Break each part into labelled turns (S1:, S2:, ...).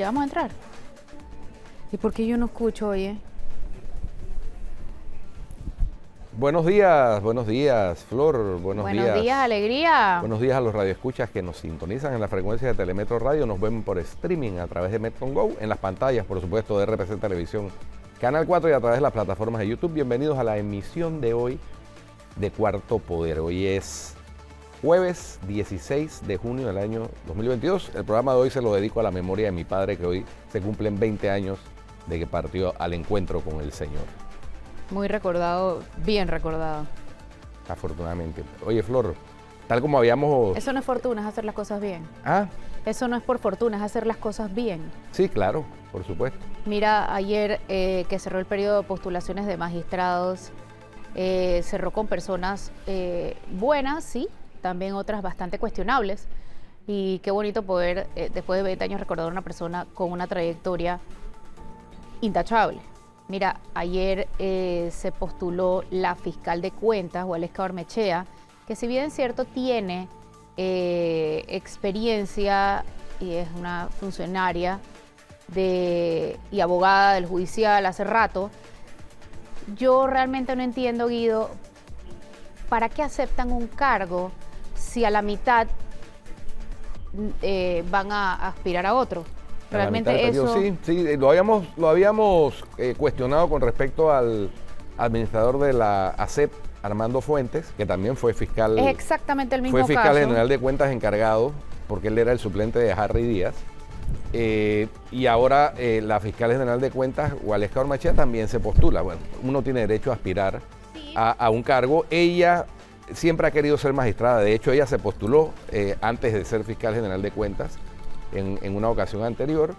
S1: ¿Ya vamos a entrar? ¿Y por qué yo no escucho, oye?
S2: Buenos días, Flor, buenos días.
S1: Alegría.
S2: Buenos días a los radioescuchas que nos sintonizan en la frecuencia de Telemetro Radio, nos ven por streaming a través de Metron Go, en las pantallas, por supuesto, de RPC Televisión, Canal 4 y a través de las plataformas de YouTube. Bienvenidos a la emisión de hoy de Cuarto Poder. Hoy es jueves 16 de junio del año 2022. El programa de hoy se lo dedico a la memoria de mi padre, que hoy se cumplen 20 años de que partió al encuentro con el Señor.
S1: Muy recordado, bien recordado.
S2: Afortunadamente. Oye, Flor, tal como habíamos...
S1: Eso no es fortuna, es hacer las cosas bien.
S2: ¿Ah?
S1: Eso no es por fortuna, es hacer las cosas bien.
S2: Sí, claro, por supuesto.
S1: Mira, ayer que cerró el periodo de postulaciones de magistrados, cerró con personas buenas, sí, también otras bastante cuestionables. Y qué bonito poder, después de 20 años, recordar a una persona con una trayectoria intachable. Mira, ayer se postuló la fiscal de cuentas, Waleska Ormechea, que si bien es cierto tiene experiencia y es una funcionaria y abogada del judicial hace rato, yo realmente no entiendo, Guido, ¿para qué aceptan un cargo si a la mitad van a aspirar a otro? Realmente eso...
S2: Sí, lo habíamos cuestionado con respecto al administrador de la ASEP, Armando Fuentes, que también fue fiscal.
S1: Es exactamente el mismo
S2: caso. Fue fiscal
S1: caso.
S2: general de cuentas encargado, porque él era el suplente de Harry Díaz. Y ahora la fiscal general de cuentas, Waleska Ormechea, también se postula. Bueno, uno tiene derecho a aspirar a un cargo. Ella siempre ha querido ser magistrada. De hecho, ella se postuló antes de ser fiscal general de cuentas en una ocasión anterior.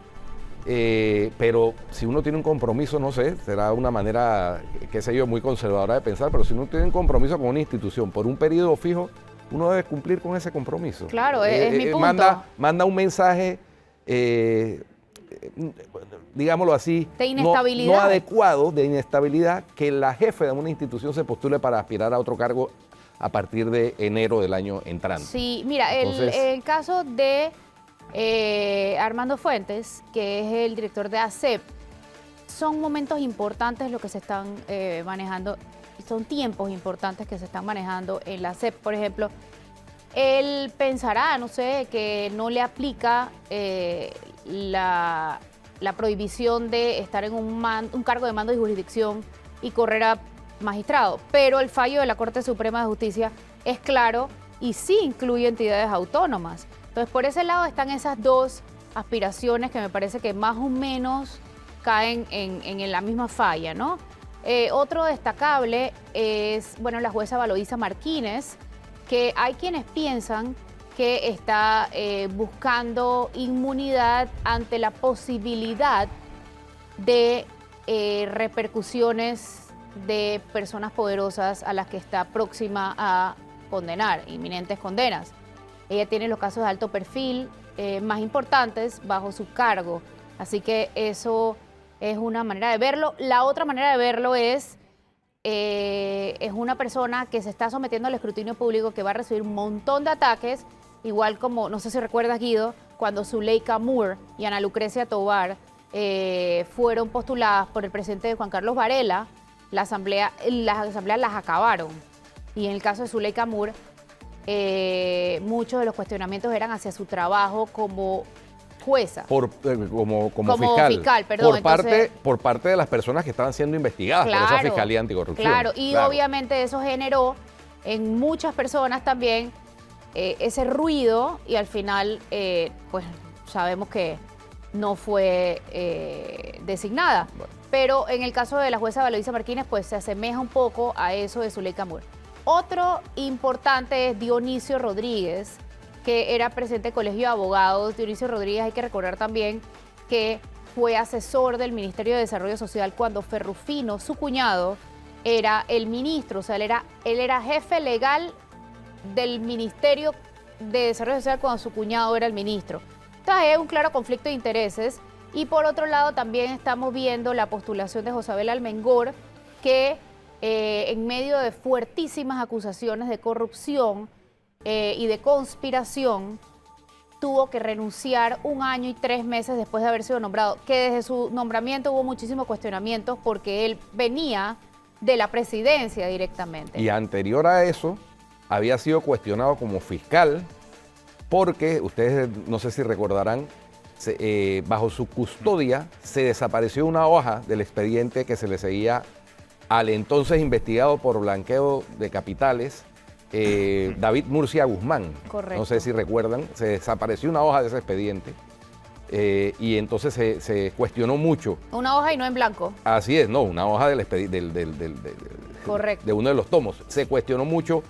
S2: Pero si uno tiene un compromiso, no sé, será una manera, qué sé yo, muy conservadora de pensar, pero si uno tiene un compromiso con una institución por un periodo fijo, uno debe cumplir con ese compromiso.
S1: Claro, es mi punto.
S2: Manda un mensaje, digámoslo así,
S1: de inestabilidad.
S2: No adecuado, de inestabilidad, que la jefe de una institución se postule para aspirar a otro cargo a partir de enero del año entrante.
S1: Sí, mira, el caso de Armando Fuentes, que es el director de ASEP, son momentos importantes lo que se están manejando, son tiempos importantes que se están manejando en la ASEP. Por ejemplo, él pensará, no sé, que no le aplica la prohibición de estar en un cargo de mando y jurisdicción y correr a magistrado, pero el fallo de la Corte Suprema de Justicia es claro y sí incluye entidades autónomas. Entonces, por ese lado están esas dos aspiraciones que me parece que más o menos caen en la misma falla, ¿no? Otro destacable es, bueno, la jueza Valoisa Martínez, que hay quienes piensan que está buscando inmunidad ante la posibilidad de repercusiones de personas poderosas a las que está próxima a condenar, inminentes condenas. Ella tiene los casos de alto perfil más importantes bajo su cargo, así que eso es una manera de verlo. La otra manera de verlo es una persona que se está sometiendo al escrutinio público, que va a recibir un montón de ataques, igual como, no sé si recuerdas, Guido, cuando Zuleika Moore y Ana Lucrecia Tovar fueron postuladas por el presidente Juan Carlos Varela. Las asambleas las acabaron. Y en el caso de Zuleika Moore, muchos de los cuestionamientos eran hacia su trabajo como jueza.
S2: Como
S1: fiscal, perdón.
S2: Por parte de las personas que estaban siendo investigadas por esa Fiscalía Anticorrupción.
S1: Claro, y obviamente eso generó en muchas personas también ese ruido y al final, pues sabemos que no fue designada. Bueno. Pero en el caso de la jueza Valoisa Martínez, pues se asemeja un poco a eso de Zuleika Moore. Otro importante es Dionisio Rodríguez, que era presidente del Colegio de Abogados. Dionisio Rodríguez, hay que recordar también que fue asesor del Ministerio de Desarrollo Social cuando Ferrufino, su cuñado, era el ministro. O sea, él era jefe legal del Ministerio de Desarrollo Social cuando su cuñado era el ministro. Entonces hay un claro conflicto de intereses. Y por otro lado también estamos viendo la postulación de Josabel Almengor, que en medio de fuertísimas acusaciones de corrupción y de conspiración, tuvo que renunciar 1 año y 3 meses después de haber sido nombrado, que desde su nombramiento hubo muchísimos cuestionamientos porque él venía de la presidencia directamente.
S2: Y anterior a eso, había sido cuestionado como fiscal porque, ustedes no sé si recordarán, bajo su custodia se desapareció una hoja del expediente que se le seguía al entonces investigado por blanqueo de capitales, David Murcia Guzmán.
S1: Correcto.
S2: No sé si recuerdan, se desapareció una hoja de ese expediente y entonces se cuestionó mucho.
S1: Una hoja y no en blanco.
S2: Así es, no, una hoja del
S1: Correcto.
S2: de uno de los tomos. Se cuestionó mucho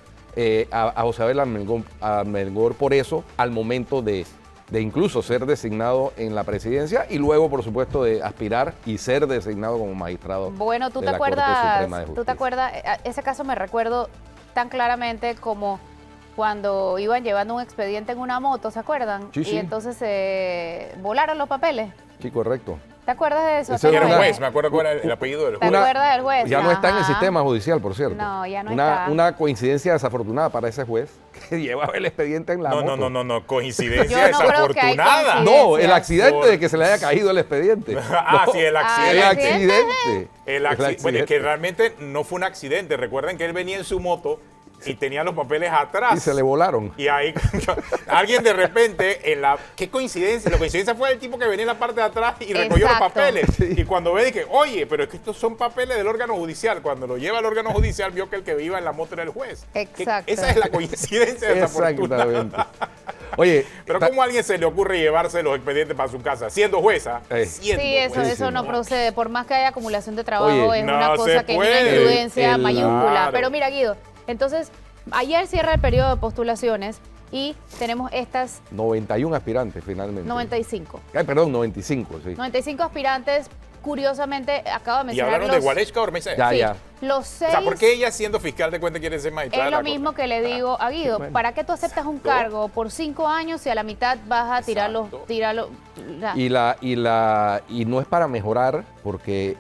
S2: a José Abel Armengol por eso al momento de incluso ser designado en la presidencia y luego, por supuesto, de aspirar y ser designado como magistrado.
S1: Bueno, ¿tú
S2: de
S1: te
S2: la Corte
S1: acuerdas?
S2: Suprema de
S1: ¿Tú te
S2: Justicia.
S1: acuerdas? Ese caso me recuerdo tan claramente como cuando iban llevando un expediente en una moto, ¿se acuerdan?
S2: Sí, sí.
S1: Y entonces se volaron los papeles.
S2: Sí, correcto.
S1: ¿Te acuerdas de eso?
S2: Ese
S3: Era un
S2: una-
S3: juez, me acuerdo cuál era el apellido del
S1: ¿Te
S3: juez.
S1: acuerdas del juez?
S2: Ya no está en el
S1: Ajá.
S2: sistema judicial, por cierto.
S1: No, ya no está.
S2: Una coincidencia desafortunada para ese juez que llevaba el expediente en la moto.
S3: No, coincidencia
S1: Yo no creo que hay
S3: desafortunada.
S1: coincidencia.
S2: No, el accidente
S3: Por-
S2: de que se le haya caído el expediente.
S3: Ah,
S2: No,
S3: sí, el
S2: el
S3: accidente.
S2: accidente.
S3: Bueno, que realmente no fue un accidente. Recuerden que él venía en su moto y tenía los papeles atrás.
S2: Y se le volaron.
S3: Y ahí alguien de repente, qué coincidencia, la coincidencia fue el tipo que venía en la parte de atrás y recogió los
S1: Exacto.
S3: papeles.
S2: Sí.
S3: Y cuando ve, dije, oye, pero es que estos son papeles del órgano judicial. Cuando lo lleva al órgano judicial, vio que el que iba en la moto era el juez.
S1: Exacto.
S3: Esa es la coincidencia desafortunada.
S2: Exactamente. Oye,
S3: Pero ¿cómo a alguien se le ocurre llevarse los expedientes para su casa? Siendo jueza. Siendo
S1: Sí, eso,
S3: jueza.
S1: eso no procede. Por más que haya acumulación de trabajo,
S2: Oye,
S1: es
S3: no
S1: una
S3: se
S1: cosa que es una
S3: puede.
S1: imprudencia
S2: El-
S1: mayúscula.
S3: Claro.
S1: Pero mira, Guido, entonces, ayer cierra el periodo de postulaciones y tenemos estas
S2: 91 aspirantes finalmente.
S1: 95.
S2: Ay, perdón, 95, sí.
S1: 95 aspirantes, curiosamente, acabo de
S3: Y
S1: mencionar
S3: hablaron de Gualeshka Ormezea.
S2: Ya,
S1: sí,
S2: ya.
S1: los 6.
S3: O sea, ¿por qué ella siendo fiscal de cuenta quiere ser magistrada?
S1: Es
S3: de
S1: lo
S3: la
S1: mismo
S3: Corte?
S1: que le digo a Guido.
S2: Bueno.
S1: ¿Para qué tú aceptas un cargo por 5 años si a la mitad vas a tirarlo?
S3: Exacto.
S2: Y no es para mejorar, porque,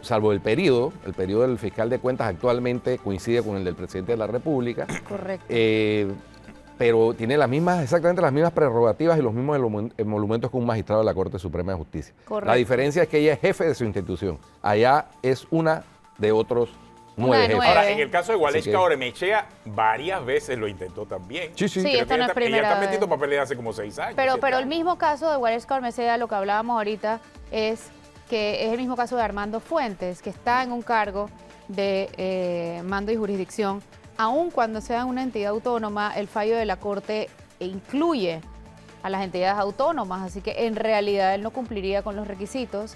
S2: salvo el periodo del fiscal de cuentas actualmente coincide con el del presidente de la República,
S1: Correcto.
S2: pero tiene exactamente las mismas prerrogativas y los mismos emolumentos que un magistrado de la Corte Suprema de Justicia.
S1: Correcto.
S2: La diferencia es que ella es jefe de su institución. Allá es una de otros
S1: Una
S2: 9
S1: de
S2: jefes.
S1: 9.
S3: Ahora, en el caso de
S2: Así
S3: Gualeshka
S2: que-
S3: Ormezea, varias veces lo intentó también.
S2: Sí, sí.
S1: Sí,
S3: Creo
S1: esta
S3: que
S1: no es primera
S3: ella está
S1: vez.
S3: metiendo papeles hace como 6 años.
S1: Pero
S3: 7
S1: el
S3: años.
S1: mismo caso de Gualeshka Ormezea, lo que hablábamos ahorita, es que es el mismo caso de Armando Fuentes, que está en un cargo de mando y jurisdicción. Aun cuando sea una entidad autónoma, el fallo de la Corte incluye a las entidades autónomas, así que en realidad él no cumpliría con los requisitos.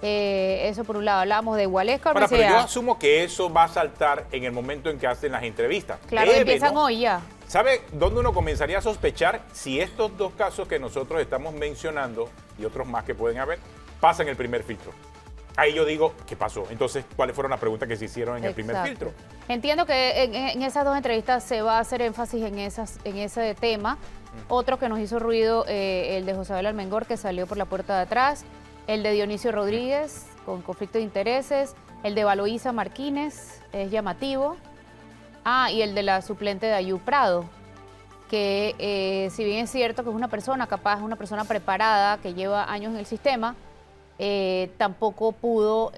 S1: Eso por un lado, hablamos de Gualeshka
S3: Ahora, pero yo
S1: Ormezea.
S3: asumo que eso va a saltar en el momento en que hacen las entrevistas.
S1: Claro,
S3: Debe,
S1: empiezan
S3: ¿no?
S1: hoy ya.
S3: ¿Sabe dónde uno comenzaría a sospechar si estos dos casos que nosotros estamos mencionando y otros más que pueden haber pasan el primer filtro? Ahí yo digo, ¿qué pasó? Entonces, ¿cuáles fueron las preguntas que se hicieron en el primer
S1: Exacto.
S3: filtro?
S1: Entiendo que en esas dos entrevistas se va a hacer énfasis en ese tema. Otro que nos hizo ruido, el de José Abel Armengol, que salió por la puerta de atrás. El de Dionisio Rodríguez, con conflicto de intereses. El de Valoísa Martínez, es llamativo. Y el de la suplente de Ayú Prado, que si bien es cierto que es una persona capaz, una persona preparada, que lleva años en el sistema, tampoco pudo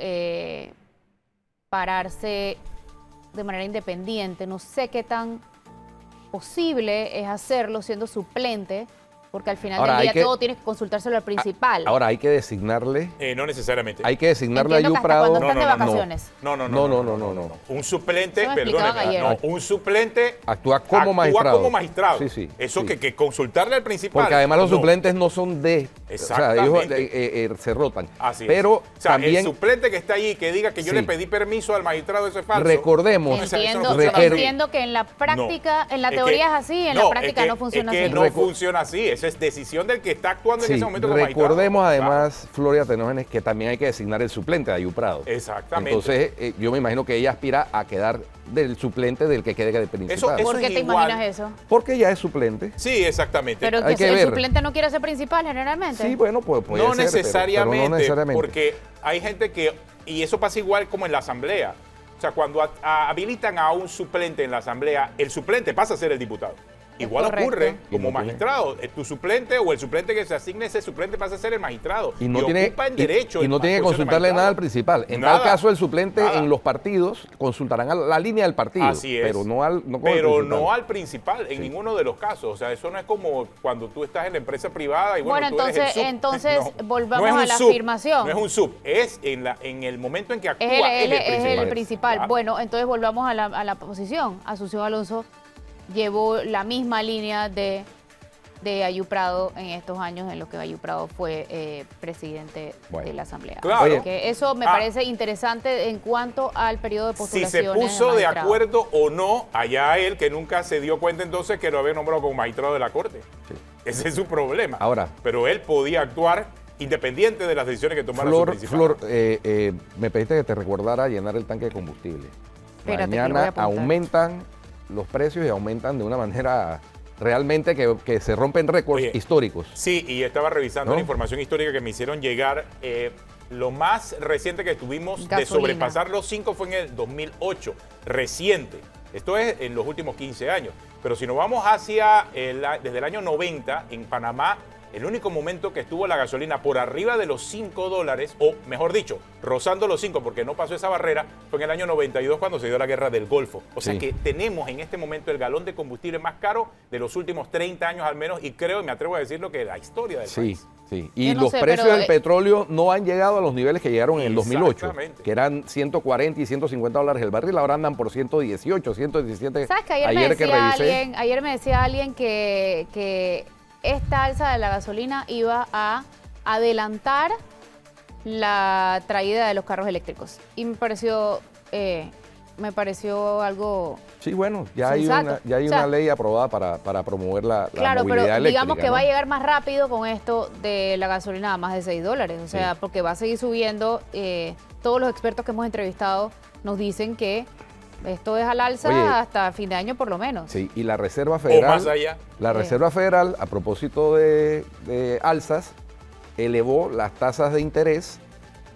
S1: pararse de manera independiente. No sé qué tan posible es hacerlo siendo suplente, porque al final
S2: Ahora,
S1: del
S2: hay
S1: día
S2: que-
S1: todo tienes que consultárselo al principal.
S2: Ahora hay que designarle,
S3: No necesariamente.
S2: a
S1: Entiendo que
S2: Ayú
S1: hasta
S2: Prado.
S1: cuando están de
S3: no, no.
S1: vacaciones.
S3: No. Un suplente,
S1: Eso me explicaban
S3: perdóneme,
S1: ayer.
S3: un suplente
S2: Actúa como magistrado.
S3: como magistrado.
S2: Sí, sí,
S3: Eso
S2: sí.
S3: que consultarle al principal.
S2: Porque además los
S3: no.
S2: suplentes no son de... O sea, ellos se rotan.
S3: Así es.
S2: Pero
S3: O sea,
S2: también
S3: el suplente que está allí que diga que yo
S2: Sí.
S3: le pedí permiso al magistrado, eso es falso.
S2: recordemos...
S3: Eso no
S1: Entiendo,
S3: funciona así.
S1: entiendo que en la práctica, en la teoría es así, en la práctica no funciona
S3: es que
S1: así.
S3: no funciona así. Esa es decisión del que está actuando en
S2: Sí,
S3: ese momento como magistrado.
S2: recordemos además, Floria Tenógenes, que también hay que designar el suplente de Ayú Prado.
S3: Exactamente.
S2: Entonces, yo me imagino que ella aspira a quedar del suplente del que quede de principal.
S3: Eso
S1: ¿Por qué
S3: es
S1: te
S3: igual.
S1: imaginas eso?
S2: Porque ya es suplente.
S3: Sí, exactamente.
S1: Pero
S2: Hay
S1: que
S2: que
S1: el
S2: ver.
S1: suplente no quiere ser principal generalmente.
S2: Sí, bueno, pues puede
S3: no,
S2: ser, pero
S3: necesariamente,
S2: no necesariamente.
S3: porque hay gente que, y eso pasa igual como en la asamblea, o sea, cuando habilitan a un suplente en la asamblea, el suplente pasa a ser el diputado. igual
S1: correcto.
S3: ocurre
S2: Y
S3: como
S2: no tiene-
S3: magistrado. Tu suplente o el suplente que se asigne ese suplente pasa a ser el magistrado.
S2: Y no tiene,
S3: ocupa en derecho.
S2: y no
S3: la
S2: tiene que
S3: posición de
S2: consultarle
S3: magistrado.
S2: nada al principal. En
S3: Nada.
S2: tal caso, el suplente
S3: Nada.
S2: en los partidos consultarán a la línea del partido.
S3: Así es.
S2: Pero no al no con el
S3: Pero
S2: principal.
S3: no al principal, en ninguno de los casos. O sea, eso no es como cuando tú estás en la empresa privada y bueno,
S1: Bueno,
S3: tú eres el sub.
S1: entonces volvamos
S3: es un
S1: a la
S3: sub,
S1: afirmación.
S3: No es un sub, es en el momento en que actúa
S1: Es
S3: el principal.
S1: principal.
S3: Claro.
S1: Bueno, entonces volvamos a la posición. Asunción Alonso llevó la misma línea de Ayú Prado en estos años en los que Ayú Prado fue presidente
S2: Bueno.
S1: de la Asamblea.
S3: Claro.
S1: Así
S2: Oye.
S1: que eso me parece interesante en cuanto al periodo de
S3: Si
S1: postulaciones.
S3: se puso de
S1: magistrado.
S3: acuerdo o no, allá él que nunca se dio cuenta entonces que lo había nombrado como magistrado de la Corte.
S2: Sí.
S3: Ese es su problema.
S2: Ahora.
S3: Pero él podía actuar independiente de las decisiones que tomara su
S2: Flor,
S3: principal.
S2: Flor, me pediste que te recordara llenar el tanque de combustible.
S1: Espérate, que lo voy a
S2: Mañana
S1: apuntar.
S2: aumentan los precios y aumentan de una manera realmente que se rompen récords
S3: Oye,
S2: históricos.
S3: Sí, y estaba revisando
S2: ¿No?
S3: la información histórica que me hicieron llegar. Lo más reciente que tuvimos de
S1: Gasolina.
S3: sobrepasar los 5 fue en el 2008. Reciente. Esto es en los últimos 15 años. Pero si nos vamos hacia desde el año 90, en Panamá, el único momento que estuvo la gasolina por arriba de los $5, o mejor dicho, rozando los 5 porque no pasó esa barrera, fue en el año 92 cuando se dio la guerra del Golfo. O sea
S2: Sí.
S3: que tenemos en este momento el galón de combustible más caro de los últimos 30 años al menos, y creo, y me atrevo a decirlo, que de la historia del
S2: Sí,
S3: país.
S2: sí. Y
S1: Yo no
S2: los
S1: sé,
S2: precios
S1: pero,
S2: del petróleo no han llegado a los niveles que llegaron en el 2008,
S3: Exactamente.
S2: que eran 140 y $150 el barril, ahora andan por 118, 117.
S1: ¿Sabes que ayer me decía alguien que esta alza de la gasolina iba a adelantar la traída de los carros eléctricos? Y me pareció algo...
S2: Sí, bueno, ya hay
S1: sensato.
S2: una
S1: O sea,
S2: ley aprobada para promover la
S1: Claro,
S2: movilidad
S1: pero
S2: eléctrica.
S1: digamos que
S2: ¿no?
S1: va a llegar más rápido con esto de la gasolina a más de $6. O sea,
S2: Sí.
S1: porque va a seguir subiendo. Todos los expertos que hemos entrevistado nos dicen que esto es al alza
S2: Oye.
S1: hasta fin de año por lo menos.
S2: Sí, y la Reserva
S3: O
S2: Federal,
S3: más allá.
S2: la
S1: Sí.
S2: Reserva Federal, a propósito de alzas, elevó las tasas de interés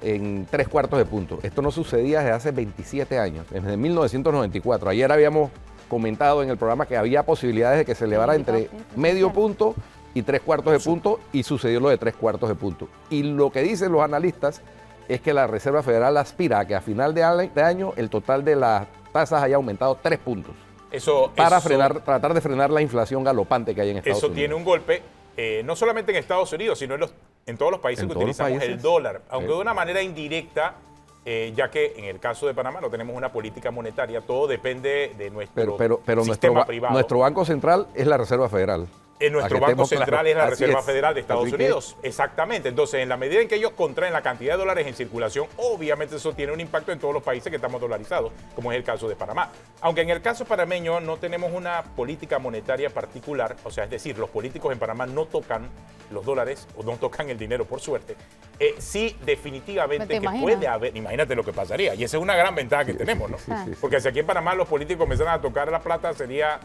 S2: en 3/4 de punto. Esto no sucedía desde hace 27 años, desde 1994. Ayer habíamos comentado en el programa que había posibilidades de que se elevara entre medio punto y 3/4 de punto, y sucedió lo de 3/4 de punto. Y lo que dicen los analistas es que la Reserva Federal aspira a que a final de año el total de las tasas haya aumentado 3 puntos para tratar de frenar la inflación galopante que hay en Estados
S3: Eso
S2: Unidos.
S3: tiene un golpe, no solamente en Estados Unidos, sino en todos los países
S2: En
S3: que
S2: todos los
S3: utilizamos el
S2: países.
S3: dólar, aunque
S2: Sí.
S3: de una manera indirecta, ya que en el caso de Panamá no tenemos una política monetaria, todo depende de nuestro
S2: Pero
S3: sistema privado.
S2: nuestro Banco Central es la Reserva Federal.
S3: Nuestro
S2: Para que
S3: Banco
S2: estemos
S3: Central
S2: claros.
S3: es la
S2: Así
S3: Reserva
S2: es.
S3: Federal de Estados
S2: Así que-
S3: Unidos. Exactamente. Entonces, en la medida en que ellos contraen la cantidad de dólares en circulación, obviamente eso tiene un impacto en todos los países que estamos dolarizados, como es el caso de Panamá. Aunque en el caso panameño no tenemos una política monetaria particular, o sea, es decir, los políticos en Panamá no tocan los dólares o no tocan el dinero, por suerte. Sí, definitivamente
S1: ¿Te
S3: que
S1: imaginas?
S3: puede haber, imagínate lo que pasaría. Y esa es una gran ventaja que tenemos, ¿no?
S2: sí, sí.
S3: Porque si aquí en Panamá los políticos comenzaran a tocar la plata, sería...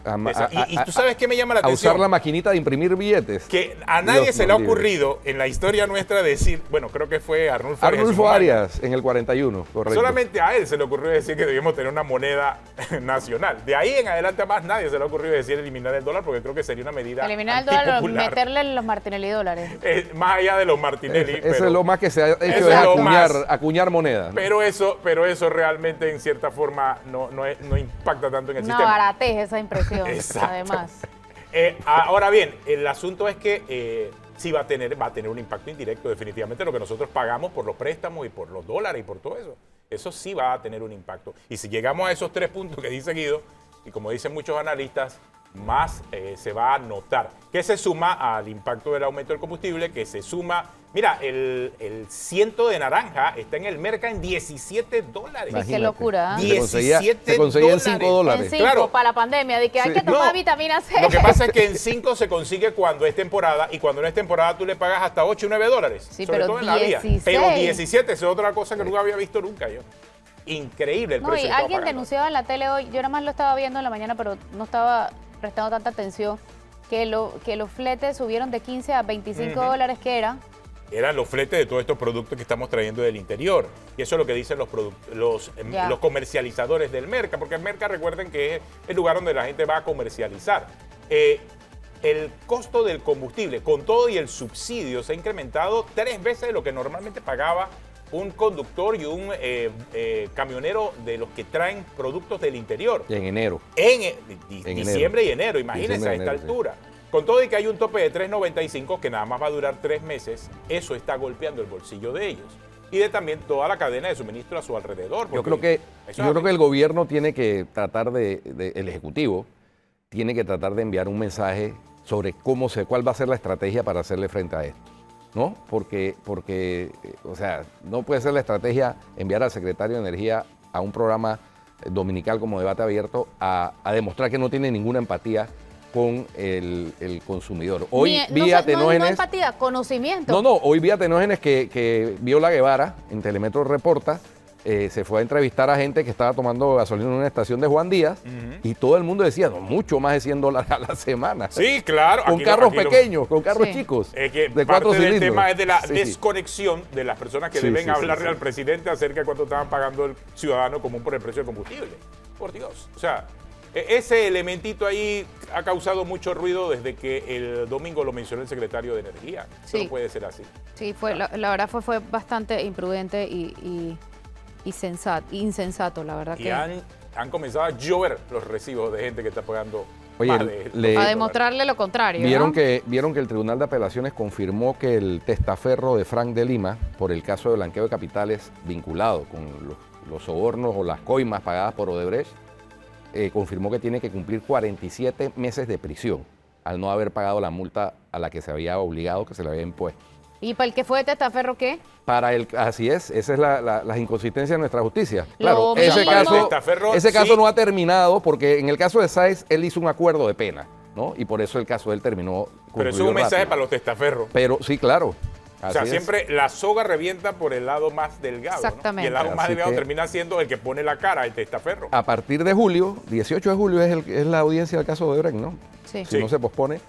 S3: y tú
S2: a-
S3: sabes qué me llama la
S2: A
S3: atención.
S2: usar la maquinita de imprimir billetes.
S3: Que a nadie
S2: Dios
S3: se
S2: nos
S3: le ha
S2: libre.
S3: ocurrido en la historia nuestra decir, bueno, creo que fue Arnulfo Arias.
S2: Arnulfo
S3: si no mal-
S2: Arias en el 41, correcto.
S3: Solamente a él se le ocurrió decir que debíamos tener una moneda nacional. De ahí en adelante a más nadie se le ha ocurrido decir eliminar el dólar, porque creo que sería una medida
S1: Eliminar el dólar,
S3: antipopular.
S1: meterle los Martinelli dólares.
S3: Más allá de los Martinelli.
S2: Eso
S3: pero,
S2: es lo más que se ha hecho,
S3: eso
S2: es
S3: es lo más.
S2: acuñar moneda.
S3: pero eso realmente en cierta forma no impacta tanto en el
S1: Una
S3: sistema.
S1: baratez esa impresión,
S3: Exacto.
S1: además.
S3: Ahora bien, el asunto es que sí va a tener un impacto indirecto definitivamente lo que nosotros pagamos por los préstamos y por los dólares y por todo eso. Eso sí va a tener un impacto. Y si llegamos a esos 3 puntos que dice Guido, y como dicen muchos analistas, más se va a notar. Que se suma al impacto del aumento del combustible, que se suma... Mira, el ciento de naranja está en el mercado en $17.
S1: Sí, qué locura, ¿eh?
S2: Se conseguía en 5
S1: En
S2: dólares.
S1: 5
S3: Claro.
S1: para la pandemia, de que hay
S2: Sí.
S1: que tomar
S3: No.
S1: vitamina C.
S3: Lo que pasa es que en 5 se consigue cuando es temporada, y cuando no es temporada tú le pagas hasta 8 y 9 dólares.
S1: Sí,
S3: sobre
S1: pero
S3: todo en la vía.
S1: 16.
S3: Pero 17, eso es otra cosa que nunca había visto nunca yo. Increíble el
S1: No,
S3: precio
S1: y
S3: que estaba
S1: alguien
S3: pagando.
S1: denunciaba en la tele hoy, yo nada más lo estaba viendo en la mañana, pero no estaba prestando tanta atención, que los fletes subieron de 15 a 25 dólares, que era.
S3: Eran los fletes de todos estos productos que estamos trayendo del interior. Y eso es lo que dicen los
S1: Ya.
S3: comercializadores del mercado, porque el mercado, recuerden que es el lugar donde la gente va a comercializar. el costo del combustible, con todo y el subsidio, se ha incrementado 3 veces lo que normalmente pagaba un conductor y un camionero de los que traen productos del interior.
S2: En enero.
S3: En
S2: enero.
S3: diciembre y enero, imagínense
S2: Diciembre
S3: a
S2: y
S3: esta
S2: enero,
S3: altura. Con todo y que hay un tope de 3.95 que nada más va a durar 3 meses, eso está golpeando el bolsillo de ellos. Y de también toda la cadena de suministro a su alrededor.
S2: Yo creo que el gobierno tiene que tratar el Ejecutivo tiene que tratar de enviar un mensaje sobre cuál va a ser la estrategia para hacerle frente a esto, ¿no? Porque, o sea, no puede ser la estrategia enviar al secretario de Energía a un programa dominical como Debate Abierto a demostrar que no tiene ninguna empatía con el consumidor. Hoy vía Tenógenes...
S1: No empatía, conocimiento.
S2: Hoy vía Tenógenes que Viola Guevara en Telemetro reporta, se fue a entrevistar a gente que estaba tomando gasolina en una estación de Juan Díaz y todo el mundo decía, no, mucho más de $100 a la semana.
S3: Sí, claro.
S2: Con carros pequeños, con carros chicos.
S3: Es que
S2: de
S3: parte
S2: 4
S3: del
S2: cilindros.
S3: tema es de la desconexión de las personas que deben hablarle
S2: sí.
S3: al presidente acerca de cuánto estaban pagando el ciudadano común por el precio del combustible. Por Dios. O sea, ese elementito ahí ha causado mucho ruido desde que el domingo lo mencionó el secretario de Energía. Eso no puede ser así.
S1: Sí, la verdad fue bastante imprudente y insensato, la verdad.
S3: Y han comenzado a llover los recibos de gente que está pagando
S2: Oye,
S3: más de
S1: a demostrarle lo contrario.
S2: Vieron
S1: ¿no?
S2: que el Tribunal de Apelaciones confirmó que el testaferro de Frank de Lima por el caso de blanqueo de capitales vinculado con los sobornos o las coimas pagadas por Odebrecht, confirmó que tiene que cumplir 47 meses de prisión al no haber pagado la multa a la que se había obligado, que se le había impuesto.
S1: ¿Y para el que fue de testaferro qué?
S2: Así es, esa es las inconsistencias de nuestra justicia. Claro,
S1: Lo
S2: ese caso no ha terminado porque en el caso de Sáez él hizo un acuerdo de pena, ¿no? Y por eso el caso de él terminó.
S3: Pero eso es un mensaje para los testaferros.
S2: Pero sí, claro.
S3: O sea, siempre la soga revienta por el lado más delgado.
S1: Exactamente.
S3: ¿No? Y el lado más
S2: Así
S3: delgado
S2: que,
S3: termina siendo el que pone la cara, el testaferro.
S2: A partir de julio, 18 de julio es la audiencia del caso de Odebrecht, ¿no?
S1: Sí.
S2: Si no se pospone,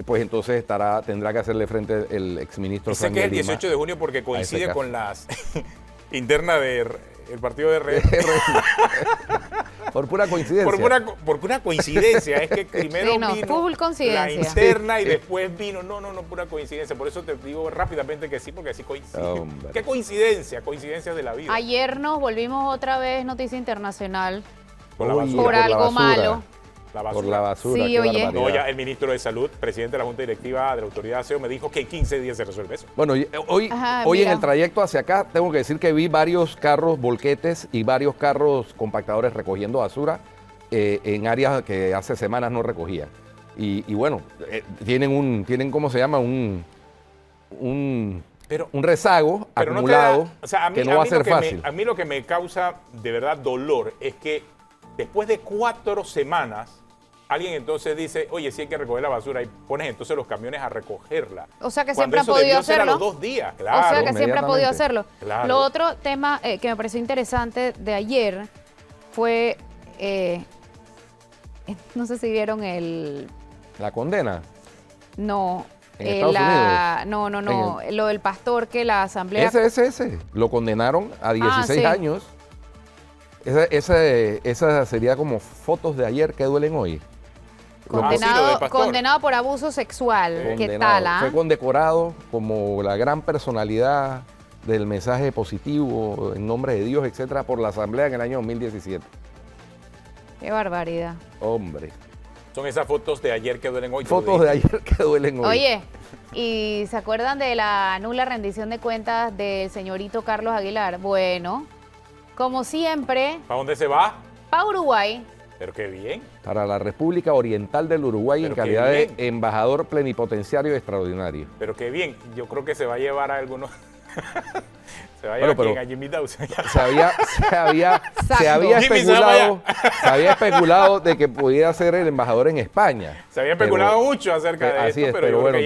S2: pues entonces tendrá que hacerle frente el exministro
S3: Sé que es el 18 de junio porque coincide con las internas del partido de RD.
S2: Por pura coincidencia.
S3: Por pura coincidencia. Es que primero vino la interna y después vino. No, pura coincidencia. Por eso te digo rápidamente que sí, porque así coincide.
S2: Hombre.
S3: ¿Qué coincidencia? Coincidencias de la vida.
S1: Ayer nos volvimos otra vez noticia internacional
S3: Con la basura.
S1: por algo malo.
S3: La basura.
S2: Por la basura.
S1: Sí,
S2: qué
S1: oye.
S2: barbaridad.
S3: No, ya el ministro de Salud, presidente de la Junta Directiva de la Autoridad de Aseo, me dijo que en 15 días se resuelve eso.
S2: Bueno, hoy en el trayecto hacia acá, tengo que decir que vi varios carros volquetes y varios carros compactadores recogiendo basura en áreas que hace semanas no recogían. Y bueno, tienen ¿cómo se llama? Un rezago acumulado que no va a ser fácil.
S3: A mí lo que me causa de verdad dolor es que después de 4 semanas, alguien entonces dice, oye, sí hay que recoger la basura y pones entonces los camiones a recogerla.
S1: O sea que
S3: Cuando
S1: siempre
S3: eso
S1: han podido
S3: debió ser a
S1: hacerlo.
S3: los 2 días, claro.
S1: O sea que siempre ha podido hacerlo.
S3: Claro.
S1: Lo otro tema que me pareció interesante de ayer fue, no sé si vieron
S2: ¿La condena?
S1: No.
S2: ¿En Estados Unidos?
S1: No. Lo del pastor que la asamblea...
S2: Ese. Lo condenaron a 16
S1: sí.
S2: años. Esa sería como fotos de ayer que duelen hoy.
S1: Condenado por abuso sexual. ¿Qué tal?
S2: Fue condecorado como la gran personalidad del mensaje positivo en nombre de Dios, etcétera, por la Asamblea en el año 2017.
S1: Qué barbaridad.
S2: Hombre.
S3: Son esas fotos de ayer que duelen hoy.
S2: Fotos de ayer que duelen hoy.
S1: Oye, ¿y se acuerdan de la nula rendición de cuentas del señorito Carlos Aguilar? Bueno, como siempre...
S3: ¿Para dónde se va?
S1: Para Uruguay.
S3: Pero qué bien.
S2: Para la República Oriental del Uruguay en calidad de embajador plenipotenciario extraordinario.
S3: Pero qué bien. Yo creo que se va a llevar a algunos... Se va a llevar a Jimmy Dawson.
S2: Se había especulado de que pudiera ser el embajador en España.
S3: Se había especulado mucho acerca de
S2: así
S3: esto,
S2: pero bueno,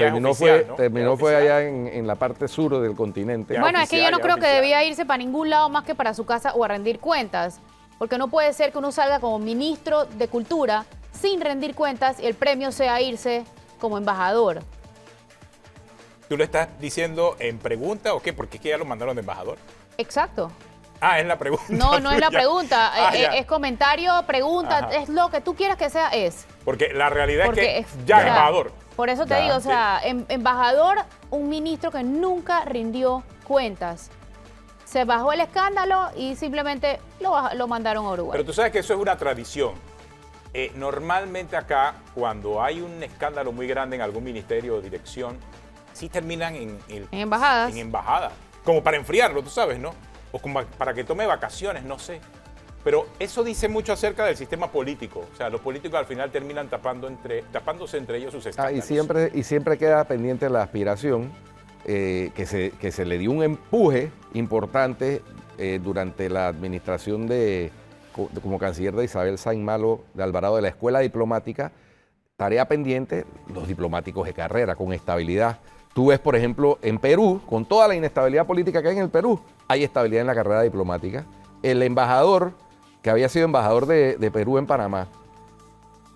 S3: terminó
S2: fue allá en la parte sur del continente.
S3: Ya
S1: bueno,
S3: oficial,
S1: es que yo no creo
S3: oficial.
S1: que debía irse para ningún lado más que para su casa o a rendir cuentas. Porque no puede ser que uno salga como ministro de Cultura sin rendir cuentas y el premio sea irse como embajador.
S3: ¿Tú lo estás diciendo en pregunta o qué? Porque es que ya lo mandaron de embajador.
S1: Exacto.
S3: Ah, es la pregunta.
S1: No, no es la
S3: tuya.
S1: pregunta.
S3: Ya.
S1: Es comentario, pregunta,
S3: Ajá.
S1: es lo que tú quieras que sea, es.
S3: Porque la realidad
S1: Porque
S3: es que ya
S1: o sea,
S3: embajador.
S1: Por eso te
S2: Ya,
S1: digo, o sea, embajador, un ministro que nunca rindió cuentas. Se bajó el escándalo y simplemente lo mandaron a Uruguay.
S3: Pero tú sabes que eso es una tradición. Normalmente acá, cuando hay un escándalo muy grande en algún ministerio o dirección, sí terminan en
S1: embajadas.
S3: En embajada. Como para enfriarlo, tú sabes, ¿no? O como para que tome vacaciones, no sé. Pero eso dice mucho acerca del sistema político. O sea, los políticos al final terminan tapándose entre ellos sus escándalos.
S2: Y siempre queda pendiente la aspiración que se le dio un empuje importante durante la administración como canciller de Isabel Sainz Malo de Alvarado de la Escuela Diplomática. Tarea pendiente, los diplomáticos de carrera, con estabilidad. Tú ves, por ejemplo, en Perú, con toda la inestabilidad política que hay en el Perú, hay estabilidad en la carrera diplomática. El embajador, que había sido embajador de Perú en Panamá,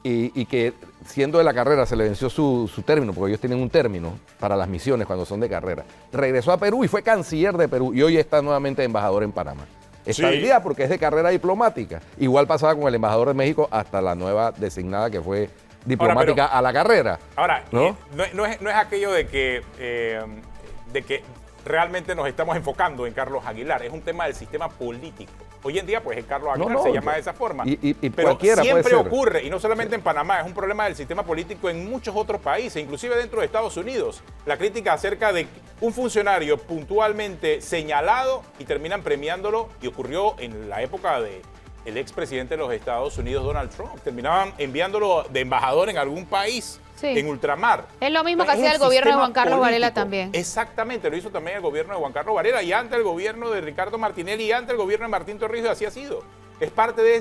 S2: y que siendo de la carrera se le venció su término, porque ellos tienen un término para las misiones cuando son de carrera, regresó a Perú y fue canciller de Perú, y hoy está nuevamente embajador en Panamá. Estabilidad porque es de carrera diplomática. Igual pasaba con el embajador de México hasta la nueva designada que fue diplomática a la carrera.
S3: Ahora,
S2: ¿no?
S3: No es aquello de que realmente nos estamos enfocando en Carlos Aguilar, es un tema del sistema político. Hoy en día, pues, el Carlos Aguilar se llama de esa forma. Pero
S2: cualquiera puede
S3: siempre
S2: ser.
S3: ocurre, y no solamente en Panamá, es un problema del sistema político en muchos otros países, inclusive dentro de Estados Unidos. La crítica acerca de un funcionario puntualmente señalado y terminan premiándolo, y ocurrió en la época del expresidente de los Estados Unidos, Donald Trump. Terminaban enviándolo de embajador en algún país.
S1: Sí.
S3: En ultramar.
S1: Es lo mismo que
S3: Es
S1: hacía el gobierno de
S3: sistema
S1: Juan Carlos Varela
S3: político.
S1: también.
S3: Exactamente, lo hizo también el gobierno de Juan Carlos Varela y antes el gobierno de Ricardo Martinelli y antes el gobierno de Martín Torrijos, así ha sido. Es parte de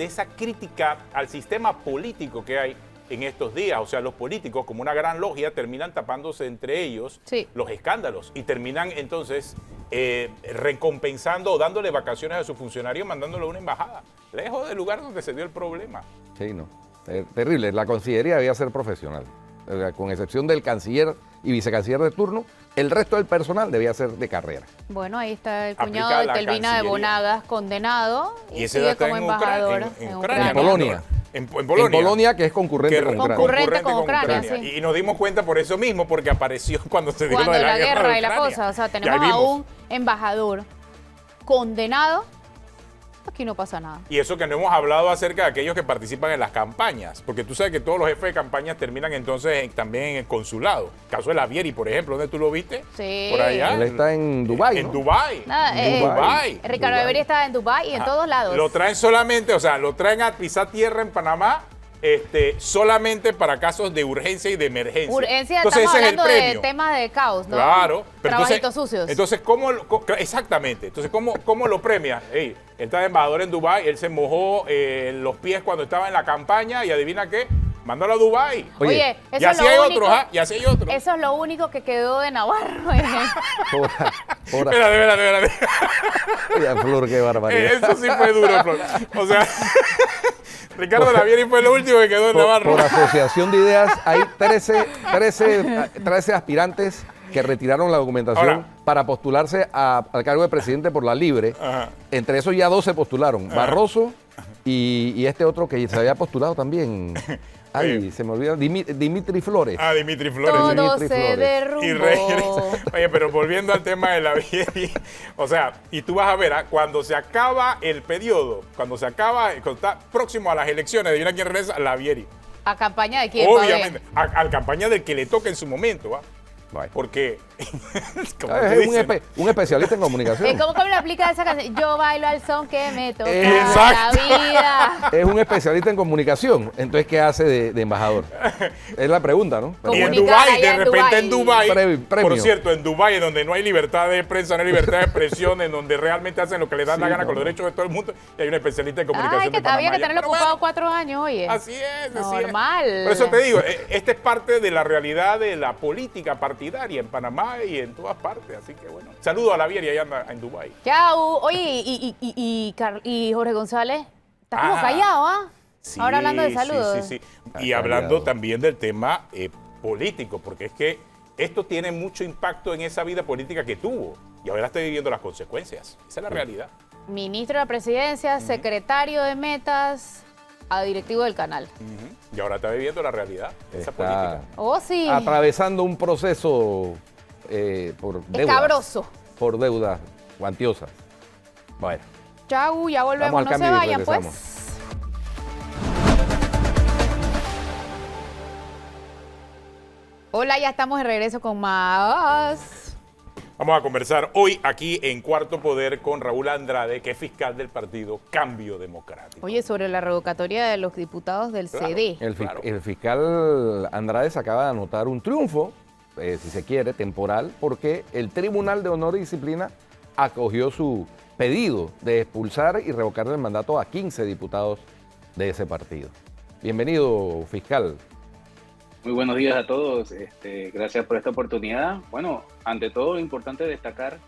S3: esa crítica al sistema político que hay en estos días. O sea, los políticos, como una gran logia, terminan tapándose entre ellos los escándalos y terminan entonces recompensando o dándole vacaciones a sus funcionarios, mandándolo a una embajada, lejos del lugar donde se dio el problema.
S2: Sí, no. Terrible. La Cancillería debía ser profesional. Con excepción del canciller y vicecanciller de turno, el resto del personal debía ser de carrera.
S1: Bueno, ahí está el
S3: Aplica
S1: cuñado de
S3: la
S1: Telvina de
S3: Cancillería.
S1: Bonagas condenado y
S3: ese
S1: sigue
S3: está
S1: como
S3: en
S1: embajador
S3: Ucrania,
S2: En Polonia.
S3: En
S2: En Polonia, que es concurrente con Ucrania.
S1: Concurrente con Ucrania, sí.
S3: Y nos dimos cuenta por eso mismo, porque apareció cuando se dio
S1: Cuando
S3: lo de
S1: la guerra
S3: de
S1: y la
S3: Ucrania.
S1: cosa, o sea,
S3: Ya
S1: tenemos a
S3: vimos.
S1: un embajador condenado, aquí no pasa nada.
S3: Y eso que no hemos hablado acerca de aquellos que participan en las campañas, porque tú sabes que todos los jefes de campañas terminan entonces también en el consulado. El caso de la Vieri, por ejemplo, ¿dónde tú lo viste?
S1: Sí.
S3: Por allá.
S2: Él está en Dubái,
S3: En
S2: ¿no?
S3: Dubái.
S1: Nada,
S3: En Dubái.
S1: Ricardo Emery está en Dubái y en todos lados.
S3: Lo traen solamente, o sea, lo traen a pisar tierra en Panamá, solamente para casos de urgencia y de emergencia.
S1: Urgencia,
S3: Entonces,
S1: estamos
S3: ese es el
S1: hablando de
S3: premio.
S1: temas de caos, ¿no?
S3: Claro. Pero
S1: Trabajitos sucios.
S3: Entonces, exactamente. Entonces, ¿cómo lo premia? Ey, él está de embajador en Dubái, él se mojó los pies cuando estaba en la campaña y adivina qué, mándalo a Dubái.
S1: Oye,
S3: Y
S1: eso es
S3: así
S1: lo
S3: hay
S1: único,
S3: otros, ¿ah? Y así hay otros.
S1: Eso es lo único que quedó de Navarro.
S3: Espérate.
S2: Oye, Flor, qué barbaridad.
S3: Eso sí fue duro, Flor. O sea, Ricardo Lavieri fue lo último que quedó de Navarro.
S2: Por asociación de ideas, hay 13 aspirantes que retiraron la documentación
S3: Ahora,
S2: para postularse al cargo de presidente por la libre.
S3: Ajá.
S2: Entre esos ya 12 postularon. Barroso y este otro que se había postulado también. Ay, se me olvidó. Dimitri Flores.
S3: Ah, Dimitri Flores.
S1: Todo
S2: Dimitri
S1: se
S2: Flores.
S1: derrumbó.
S3: Y regresa. Oye, pero volviendo al tema de la Vieri, o sea, y tú vas a ver, cuando se acaba el periodo, cuando está próximo a las elecciones, adivina quién regresa, la Vieri.
S1: ¿A campaña de quién?
S3: Obviamente, a la campaña del que le toque en su momento, ¿va?
S2: Vaya.
S3: Porque, como tú
S2: Es
S3: dices,
S2: un especialista en comunicación.
S1: ¿Cómo le aplica esa canción? Yo bailo al son que me toca
S3: Exacto.
S1: la vida.
S2: Es un especialista en comunicación. Entonces, ¿qué hace de embajador? Es la pregunta, ¿no?
S3: y en
S1: Comunicar
S3: Dubái, de
S1: allá en
S3: repente en
S1: Dubái.
S3: Dubái,
S2: Premio.
S3: por cierto, en Dubái, donde no hay libertad de prensa, no hay libertad de expresión, en donde realmente hacen lo que les da la gana con los derechos de todo el mundo, y hay un especialista en comunicación
S1: Ay,
S3: de
S1: que había
S3: Panamá.
S1: que tenerlo
S3: Pero
S1: ocupado
S3: bueno,
S1: 4 años, oye.
S3: así es,
S1: Normal.
S3: Por eso te digo, esta es parte de la realidad de la política partidaria en Panamá y en todas partes. Así que bueno, saludo a la Vieri, ahí anda en Dubái.
S1: Chao. Oye, y Jorge González, está como
S3: Ah.
S1: callado, ¿ah?
S3: Sí,
S1: Ahora hablando de saludos.
S3: Sí.
S2: Ah,
S3: Y hablando
S2: callado.
S3: también del tema político, porque es que esto tiene mucho impacto en esa vida política que tuvo. Y ahora está viviendo las consecuencias. Esa es la realidad.
S1: ministro de la presidencia, secretario de metas, a directivo del canal.
S3: Y ahora está viviendo la realidad, esa política.
S1: Oh, sí.
S2: Atravesando un proceso por deudas.
S1: Escabroso.
S2: Por deudas cuantiosas. Bueno.
S1: Chau, ya volvemos.
S2: Vamos al
S1: No se
S2: cambio y
S1: vayan, pues.
S2: regresamos.
S1: Hola, ya estamos de regreso con más.
S3: Vamos a conversar hoy aquí en Cuarto Poder con Raúl Andrade, que es fiscal del partido Cambio Democrático.
S1: Oye, sobre la revocatoria de los diputados del
S3: Claro.
S1: CD.
S2: El fiscal Andrade se acaba de anotar un triunfo, si se quiere, temporal, porque el Tribunal de Honor y Disciplina acogió su pedido de expulsar y revocar el mandato a 15 diputados de ese partido. Bienvenido, fiscal.
S4: Muy buenos días a todos, gracias por esta oportunidad. Bueno, ante todo es importante destacar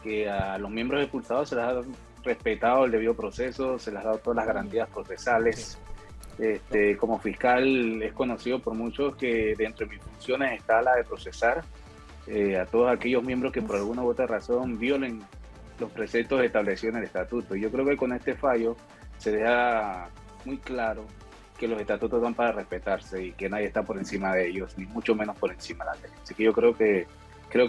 S4: que a los miembros expulsados se les ha respetado el debido proceso, se les ha dado todas las garantías procesales. Como fiscal es conocido por muchos que dentro de mis funciones está la de procesar a todos aquellos miembros que por alguna u otra razón violen los preceptos establecidos en el estatuto. Y yo creo que con este fallo se deja muy claro que los estatutos dan para respetarse y que nadie está por encima de ellos, ni mucho menos por encima de la ley. Así que yo creo que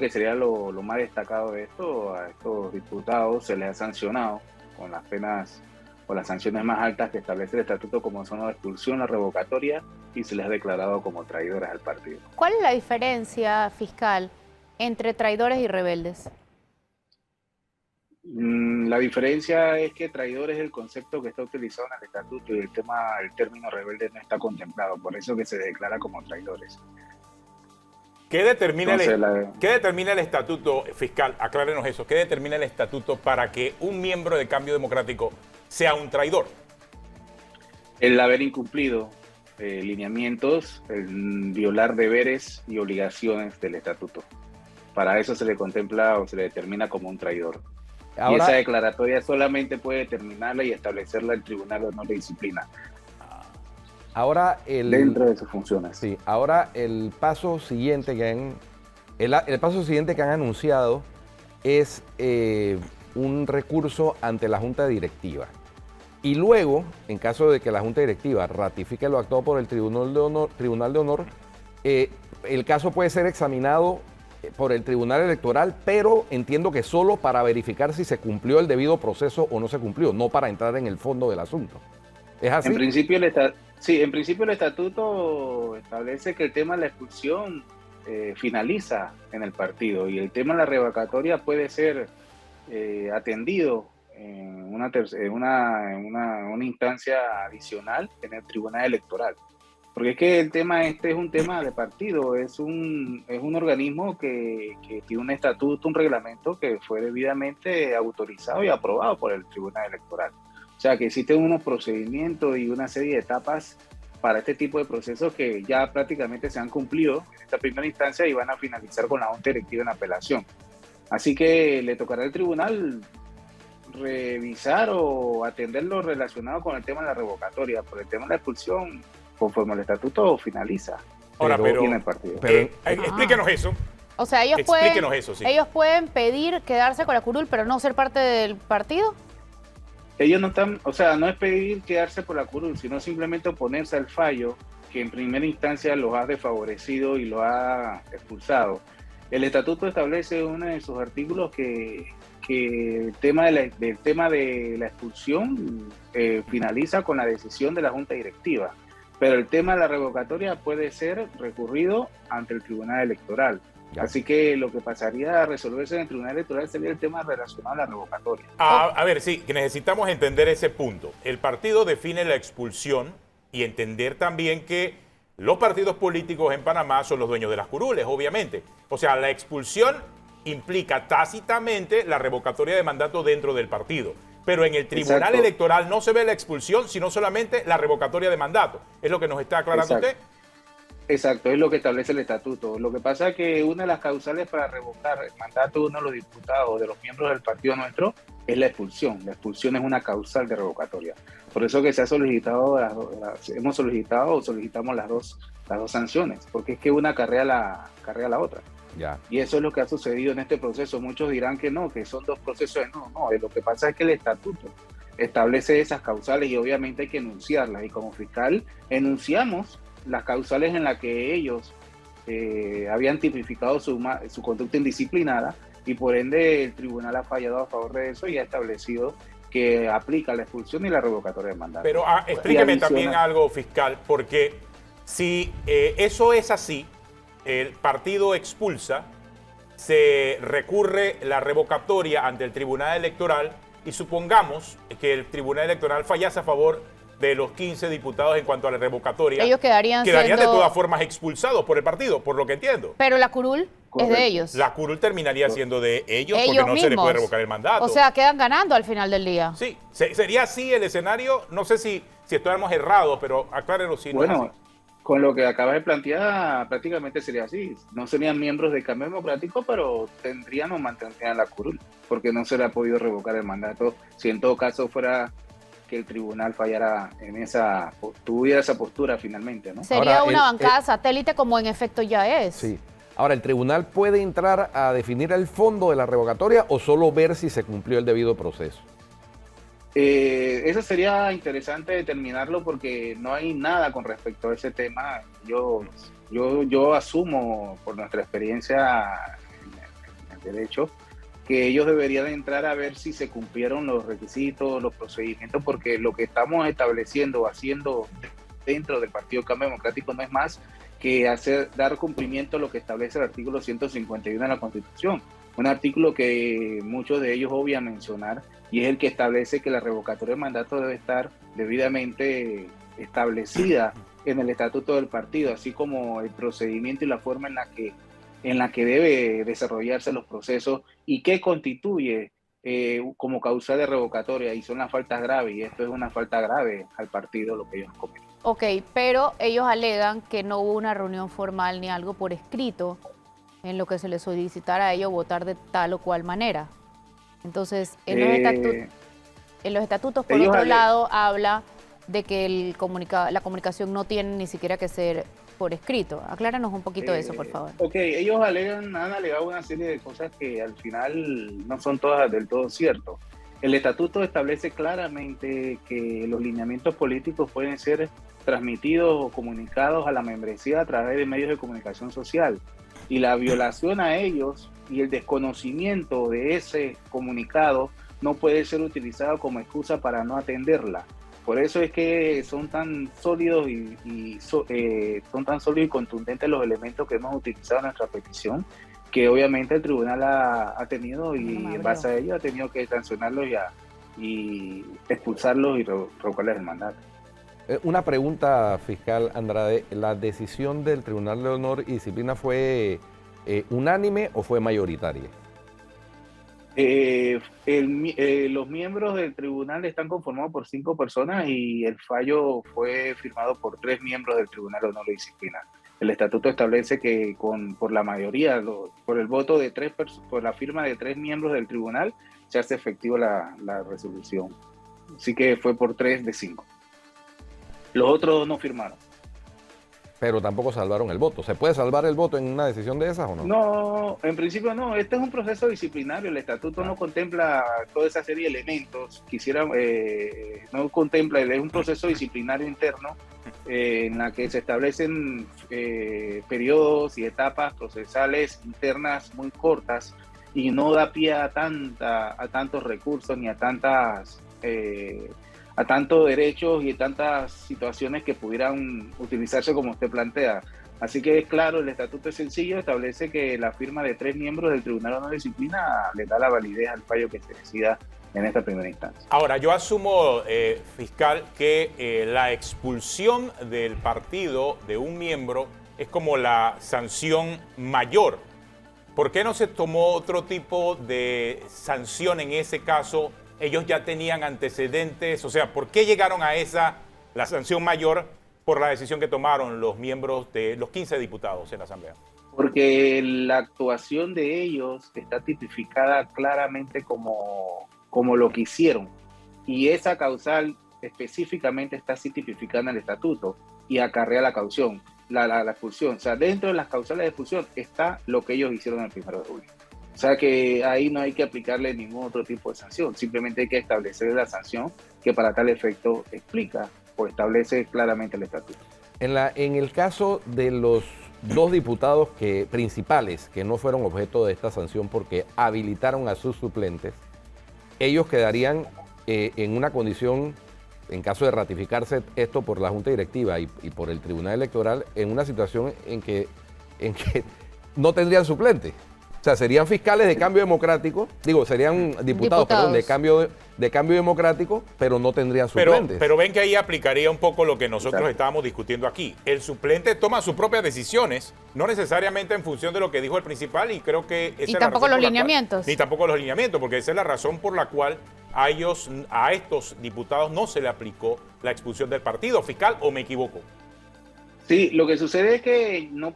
S4: sería lo más destacado de esto. A estos diputados se les ha sancionado con las penas o las sanciones más altas que establece el estatuto, como son la expulsión, la revocatoria, y se les ha declarado como traidores al partido.
S1: ¿Cuál es la diferencia, fiscal, entre traidores y rebeldes?
S4: La diferencia es que traidor es el concepto que está utilizado en el estatuto y el término rebelde no está contemplado, por eso que se declara como traidores.
S3: ¿Qué determina,
S4: Entonces,
S3: ¿Qué determina el estatuto, fiscal? Aclárenos eso. ¿Qué determina el estatuto para que un miembro de Cambio Democrático sea un traidor?
S4: El haber incumplido lineamientos, el violar deberes y obligaciones del estatuto. Para eso se le contempla o se le determina como un traidor. Y esa declaratoria solamente puede determinarla y establecerla el Tribunal de Honor y Disciplina. Dentro de sus funciones.
S2: Sí, ahora el paso siguiente el paso siguiente que han anunciado es un recurso ante la Junta Directiva. Y luego, en caso de que la Junta Directiva ratifique lo actuado por el Tribunal de Honor, el caso puede ser examinado por el Tribunal Electoral, pero entiendo que solo para verificar si se cumplió el debido proceso o no se cumplió, no para entrar en el fondo del asunto. ¿Es así?
S4: En principio el estatuto establece que el tema de la expulsión finaliza en el partido y el tema de la revocatoria puede ser atendido en una instancia adicional en el Tribunal Electoral. Porque es que el tema es un tema de partido, es un organismo que tiene un estatuto, un reglamento que fue debidamente autorizado y aprobado por el Tribunal Electoral. O sea, que existen unos procedimientos y una serie de etapas para este tipo de procesos que ya prácticamente se han cumplido en esta primera instancia y van a finalizar con la Junta Directiva en apelación. Así que le tocará al tribunal revisar o atender lo relacionado con el tema de la revocatoria. Por el tema de la expulsión, conforme el estatuto finaliza.
S3: Ahora, pero
S4: en el partido.
S3: Explíquenos eso.
S1: O sea,
S3: Explíquenos eso, sí.
S1: ellos pueden pedir quedarse con la curul, pero no ser parte del partido.
S4: Ellos no están, o sea, no es pedir quedarse por la curul, sino simplemente oponerse al fallo que en primera instancia los ha desfavorecido y los ha expulsado. El estatuto establece uno de sus artículos que el tema de la expulsión finaliza con la decisión de la Junta Directiva, pero el tema de la revocatoria puede ser recurrido ante el Tribunal Electoral. Ya. Así que lo que pasaría a resolverse en el Tribunal Electoral sería el tema relacionado a la revocatoria.
S3: A ver, sí, que necesitamos entender ese punto. El partido define la expulsión y entender también que los partidos políticos en Panamá son los dueños de las curules, obviamente. O sea, la expulsión implica tácitamente la revocatoria de mandato dentro del partido. Pero en el Tribunal
S4: Exacto.
S3: Electoral no se ve la expulsión, sino solamente la revocatoria de mandato. ¿Es lo que nos está aclarando
S4: Exacto.
S3: usted?
S4: Exacto, es lo que establece el estatuto. Lo que pasa es que una de las causales para revocar el mandato de uno de los diputados, de los miembros del partido nuestro, es la expulsión. La expulsión es una causal de revocatoria. Por eso que se ha solicitado, solicitamos las dos sanciones, porque es que una acarrea la otra.
S2: Ya.
S4: Y eso es lo que ha sucedido en este proceso. Muchos dirán que no, que son dos procesos. No, no, lo que pasa es que el estatuto establece esas causales y obviamente hay que enunciarlas. Y como fiscal enunciamos las causales en las que ellos habían tipificado su conducta indisciplinada y por ende el tribunal ha fallado a favor de eso y ha establecido que aplica la expulsión y la revocatoria de mandato.
S3: Pero explíqueme también algo, fiscal, porque si eso es así, el partido expulsa, se recurre la revocatoria ante el Tribunal Electoral y supongamos que el Tribunal Electoral fallase a favor de los 15 diputados en cuanto a la revocatoria.
S1: Ellos quedarían
S3: de todas formas expulsados por el partido, por lo que entiendo.
S1: Pero la curul es de ellos.
S3: La curul terminaría siendo de ellos porque no se le puede revocar el mandato.
S1: O sea, quedan ganando al final del día.
S3: Sí, sería así el escenario. No sé si estamos errados, pero aclárenlo si no es así.
S4: Con lo que acabas de plantear, prácticamente sería así. No serían miembros del Cambio Democrático, pero tendrían o mantendrían la curul, porque no se le ha podido revocar el mandato. Si en todo caso fuera que el tribunal fallara en tuviera esa postura finalmente, ¿no?
S1: Sería ahora, una bancada satélite como en efecto ya es.
S2: Sí. Ahora, ¿el tribunal puede entrar a definir el fondo de la revocatoria o solo ver si se cumplió el debido proceso?
S4: Eso sería interesante determinarlo porque no hay nada con respecto a ese tema. Yo asumo por nuestra experiencia en el derecho que ellos deberían entrar a ver si se cumplieron los requisitos, los procedimientos, porque lo que estamos estableciendo o haciendo dentro del Partido Cambio Democrático no es más que dar cumplimiento a lo que establece el artículo 151 de la Constitución. Un artículo que muchos de ellos obvian mencionar y es el que establece que la revocatoria de mandato debe estar debidamente establecida en el estatuto del partido, así como el procedimiento y la forma en la que debe desarrollarse los procesos y qué constituye como causa de revocatoria, y son las faltas graves, y esto es una falta grave al partido lo que ellos cometen.
S1: Ok, pero ellos alegan que no hubo una reunión formal ni algo por escrito en lo que se les solicitara a ellos votar de tal o cual manera. Entonces, en los estatutos, por otro lado, habla de que la comunicación no tiene ni siquiera que ser por escrito. Acláranos un poquito de eso, por favor.
S4: Ok, ellos han alegado una serie de cosas que al final no son todas del todo ciertas. El estatuto establece claramente que los lineamientos políticos pueden ser transmitidos o comunicados a la membresía a través de medios de comunicación social. Y la violación a ellos y el desconocimiento de ese comunicado no puede ser utilizado como excusa para no atenderla. Por eso es que son tan sólidos son tan sólidos y contundentes los elementos que hemos utilizado en nuestra petición, que obviamente el tribunal ha tenido y en base a ello ha tenido que sancionarlos y expulsarlos y revocarles el mandato.
S2: Una pregunta, fiscal Andrade. ¿La decisión del Tribunal de Honor y Disciplina fue unánime o fue mayoritaria?
S4: Los miembros del tribunal están conformados por 5 personas y el fallo fue firmado por 3 miembros del Tribunal de Honor y Disciplina. El estatuto establece que por la mayoría, por el voto de por la firma de 3 miembros del tribunal, se hace efectiva la resolución. Así que fue por 3 de 5. Los otros no firmaron.
S2: Pero tampoco salvaron el voto. ¿Se puede salvar el voto en una decisión de esas o no?
S4: No, en principio no. Este es un proceso disciplinario. El estatuto no contempla toda esa serie de elementos. No contempla, es un proceso disciplinario interno en la que se establecen periodos y etapas procesales internas muy cortas y no da pie a tantos recursos ni a tantos derechos y tantas situaciones que pudieran utilizarse como usted plantea. Así que, claro, el estatuto es sencillo, establece que la firma de 3 miembros del Tribunal de Honor y Disciplina le da la validez al fallo que se decida en esta primera instancia.
S3: Ahora, yo asumo, fiscal, que la expulsión del partido de un miembro es como la sanción mayor. ¿Por qué no se tomó otro tipo de sanción en ese caso? Ellos ya tenían antecedentes, o sea, ¿por qué llegaron a la sanción mayor por la decisión que tomaron los miembros de los 15 diputados en la Asamblea?
S4: Porque la actuación de ellos está tipificada claramente como lo que hicieron. Y esa causal específicamente está así tipificada en el estatuto y acarrea la caución. la expulsión. O sea, dentro de las causales de expulsión está lo que ellos hicieron el 1 de julio. O sea que ahí no hay que aplicarle ningún otro tipo de sanción, simplemente hay que establecer la sanción que para tal efecto explica o establece claramente el estatuto.
S2: En el caso de los dos diputados principales que no fueron objeto de esta sanción porque habilitaron a sus suplentes, ellos quedarían en una condición, en caso de ratificarse esto por la Junta Directiva y por el Tribunal Electoral, en una situación en que no tendrían suplente. O sea, serían fiscales de cambio democrático, serían diputados. Perdón, de cambio democrático, pero no tendrían suplentes.
S3: Pero ven que ahí aplicaría un poco lo que nosotros estábamos discutiendo aquí. El suplente toma sus propias decisiones, no necesariamente en función de lo que dijo el principal, y creo que esa
S1: Y
S3: es
S1: tampoco
S3: la razón
S1: los lineamientos.
S3: Ni tampoco los lineamientos, porque esa es la razón por la cual a estos diputados no se le aplicó la expulsión del partido fiscal, ¿o me equivoco?
S4: Sí, lo que sucede es que no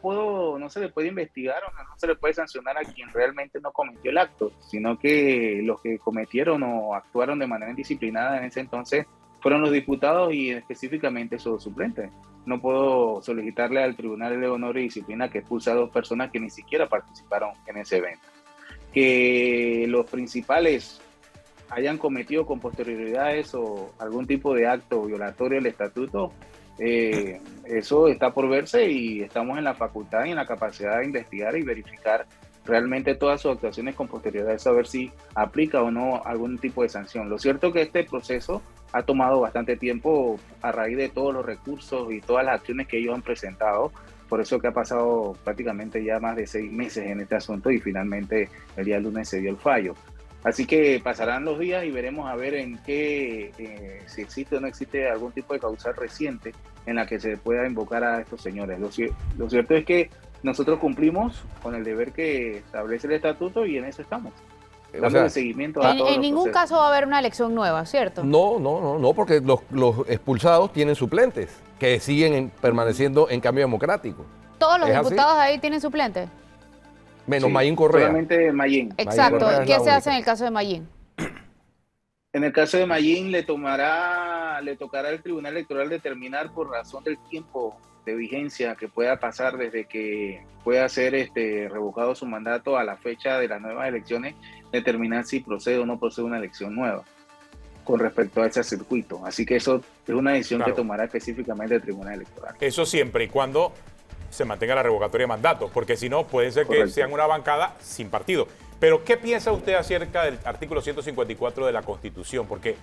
S4: se le puede investigar o no se le puede sancionar a quien realmente no cometió el acto, sino que los que cometieron o actuaron de manera indisciplinada en ese entonces fueron los diputados y específicamente sus suplentes. No puedo solicitarle al Tribunal de Honor y Disciplina que expulse a 2 personas que ni siquiera participaron en ese evento. Que los principales hayan cometido con posterioridad eso, algún tipo de acto violatorio del estatuto, eso está por verse y estamos en la facultad y en la capacidad de investigar y verificar realmente todas sus actuaciones con posterioridad, saber si aplica o no algún tipo de sanción. Lo cierto es que este proceso ha tomado bastante tiempo a raíz de todos los recursos y todas las acciones que ellos han presentado, por eso que ha pasado prácticamente ya más de 6 meses en este asunto y finalmente el día lunes se dio el fallo. Así que pasarán los días y veremos a ver en qué, si existe o no existe algún tipo de causal reciente en la que se pueda invocar a estos señores. Lo cierto es que nosotros cumplimos con el deber que establece el estatuto y en eso estamos. Dando seguimiento a todos los
S1: en ningún
S4: procesos.
S1: caso va a haber una elección nueva, ¿cierto?
S2: No, porque los expulsados tienen suplentes que siguen permaneciendo en cambio democrático.
S1: ¿Todos los
S2: ¿Es así?
S1: diputados ahí tienen suplentes?
S2: Menos
S4: Sí,
S2: Mayín Correa.
S4: solamente Mayín.
S1: Exacto.
S2: Correa es
S1: ¿Qué
S2: la
S1: se hace
S2: única.
S1: en el caso de Mayín?
S4: En el caso de Mayín le tocará al Tribunal Electoral determinar por razón del tiempo de vigencia que pueda pasar desde que pueda ser revocado su mandato a la fecha de las nuevas elecciones, determinar si procede o no procede una elección nueva con respecto a ese circuito. Así que eso es una decisión que tomará específicamente el Tribunal Electoral.
S3: Eso siempre y cuando se mantenga la revocatoria de mandato, porque si no puede ser que
S4: Correcto.
S3: sean una bancada sin partido. Pero ¿qué piensa usted acerca del artículo 154 de la Constitución? Porque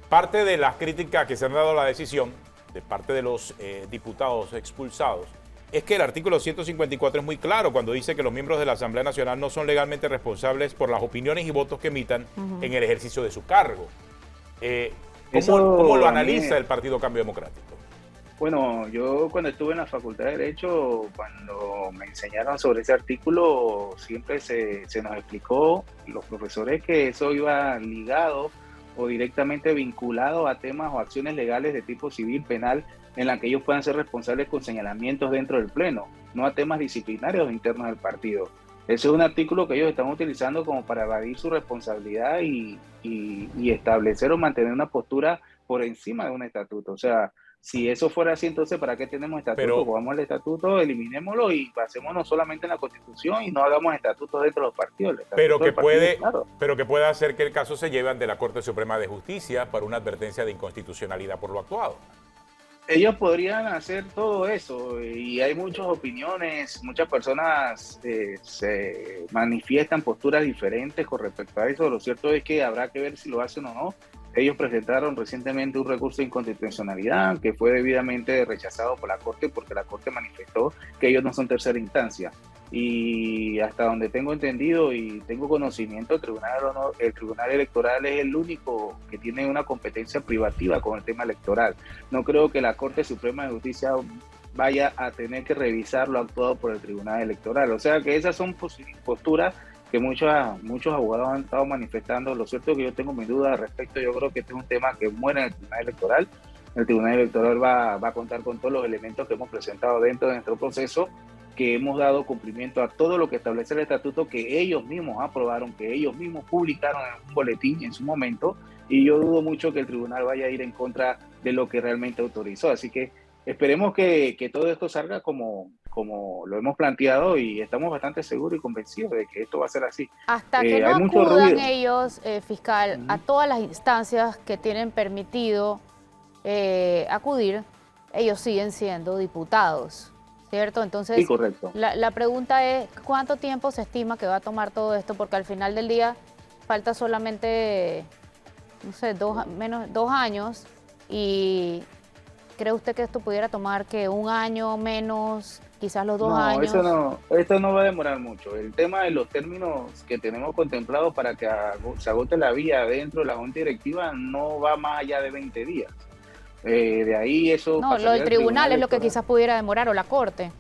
S3: parte de las críticas que se han dado a la decisión de parte de los diputados expulsados es que el artículo 154 es muy claro cuando dice que los miembros de la Asamblea Nacional no son legalmente responsables por las opiniones y votos que emitan en el ejercicio de su cargo. ¿Cómo lo analiza el Partido Cambio Democrático?
S4: Bueno, yo cuando estuve en la Facultad de Derecho, cuando me enseñaron sobre ese artículo, siempre se nos explicó, los profesores, que eso iba ligado o directamente vinculado a temas o acciones legales de tipo civil, penal, en la que ellos puedan ser responsables con señalamientos dentro del Pleno, no a temas disciplinarios internos del partido. Ese es un artículo que ellos están utilizando como para evadir su responsabilidad y establecer o mantener una postura por encima de un estatuto. O sea, si eso fuera así, entonces ¿para qué tenemos estatuto? Jugamos el estatuto, eliminémoslo y pasémonos solamente en la Constitución y no hagamos estatutos dentro de los partidos.
S3: Pero que puede hacer que el caso se lleve ante la Corte Suprema de Justicia para una advertencia de inconstitucionalidad por lo actuado.
S4: Ellos podrían hacer todo eso y hay muchas opiniones, muchas personas se manifiestan posturas diferentes con respecto a eso. Lo cierto es que habrá que ver si lo hacen o no. Ellos presentaron recientemente un recurso de inconstitucionalidad que fue debidamente rechazado por la Corte porque la Corte manifestó que ellos no son tercera instancia. Y hasta donde tengo entendido y tengo conocimiento, el Tribunal Electoral es el único que tiene una competencia privativa con el tema electoral. No creo que la Corte Suprema de Justicia vaya a tener que revisar lo actuado por el Tribunal Electoral. O sea que esas son posturas que muchos abogados han estado manifestando. Lo cierto es que yo tengo mis dudas al respecto. Yo creo que este es un tema que muere en el Tribunal Electoral. El Tribunal Electoral va a contar con todos los elementos que hemos presentado dentro de nuestro proceso, que hemos dado cumplimiento a todo lo que establece el estatuto, que ellos mismos aprobaron, que ellos mismos publicaron en un boletín en su momento, y yo dudo mucho que el tribunal vaya a ir en contra de lo que realmente autorizó. Así que esperemos que todo esto salga como lo hemos planteado y estamos bastante seguros y convencidos de que esto va a ser así.
S1: Hasta que no
S4: Hay mucho
S1: acudan
S4: ruido.
S1: ellos, fiscal, a todas las instancias que tienen permitido acudir, ellos siguen siendo diputados, ¿cierto? Entonces,
S4: Sí, correcto.
S1: la pregunta es, ¿cuánto tiempo se estima que va a tomar todo esto? Porque al final del día falta solamente, no sé, menos 2 años. ¿Y cree usted que esto pudiera tomar que 1 año menos, quizás los 2 años?
S4: Esto no va a demorar mucho. El tema de los términos que tenemos contemplados para que se agote la vía dentro de la Junta Directiva no va más allá de 20 días. De ahí eso...
S1: No,
S4: pasaría
S1: lo del
S4: al
S1: tribunal es lo que
S4: electoral.
S1: quizás pudiera demorar, o la corte.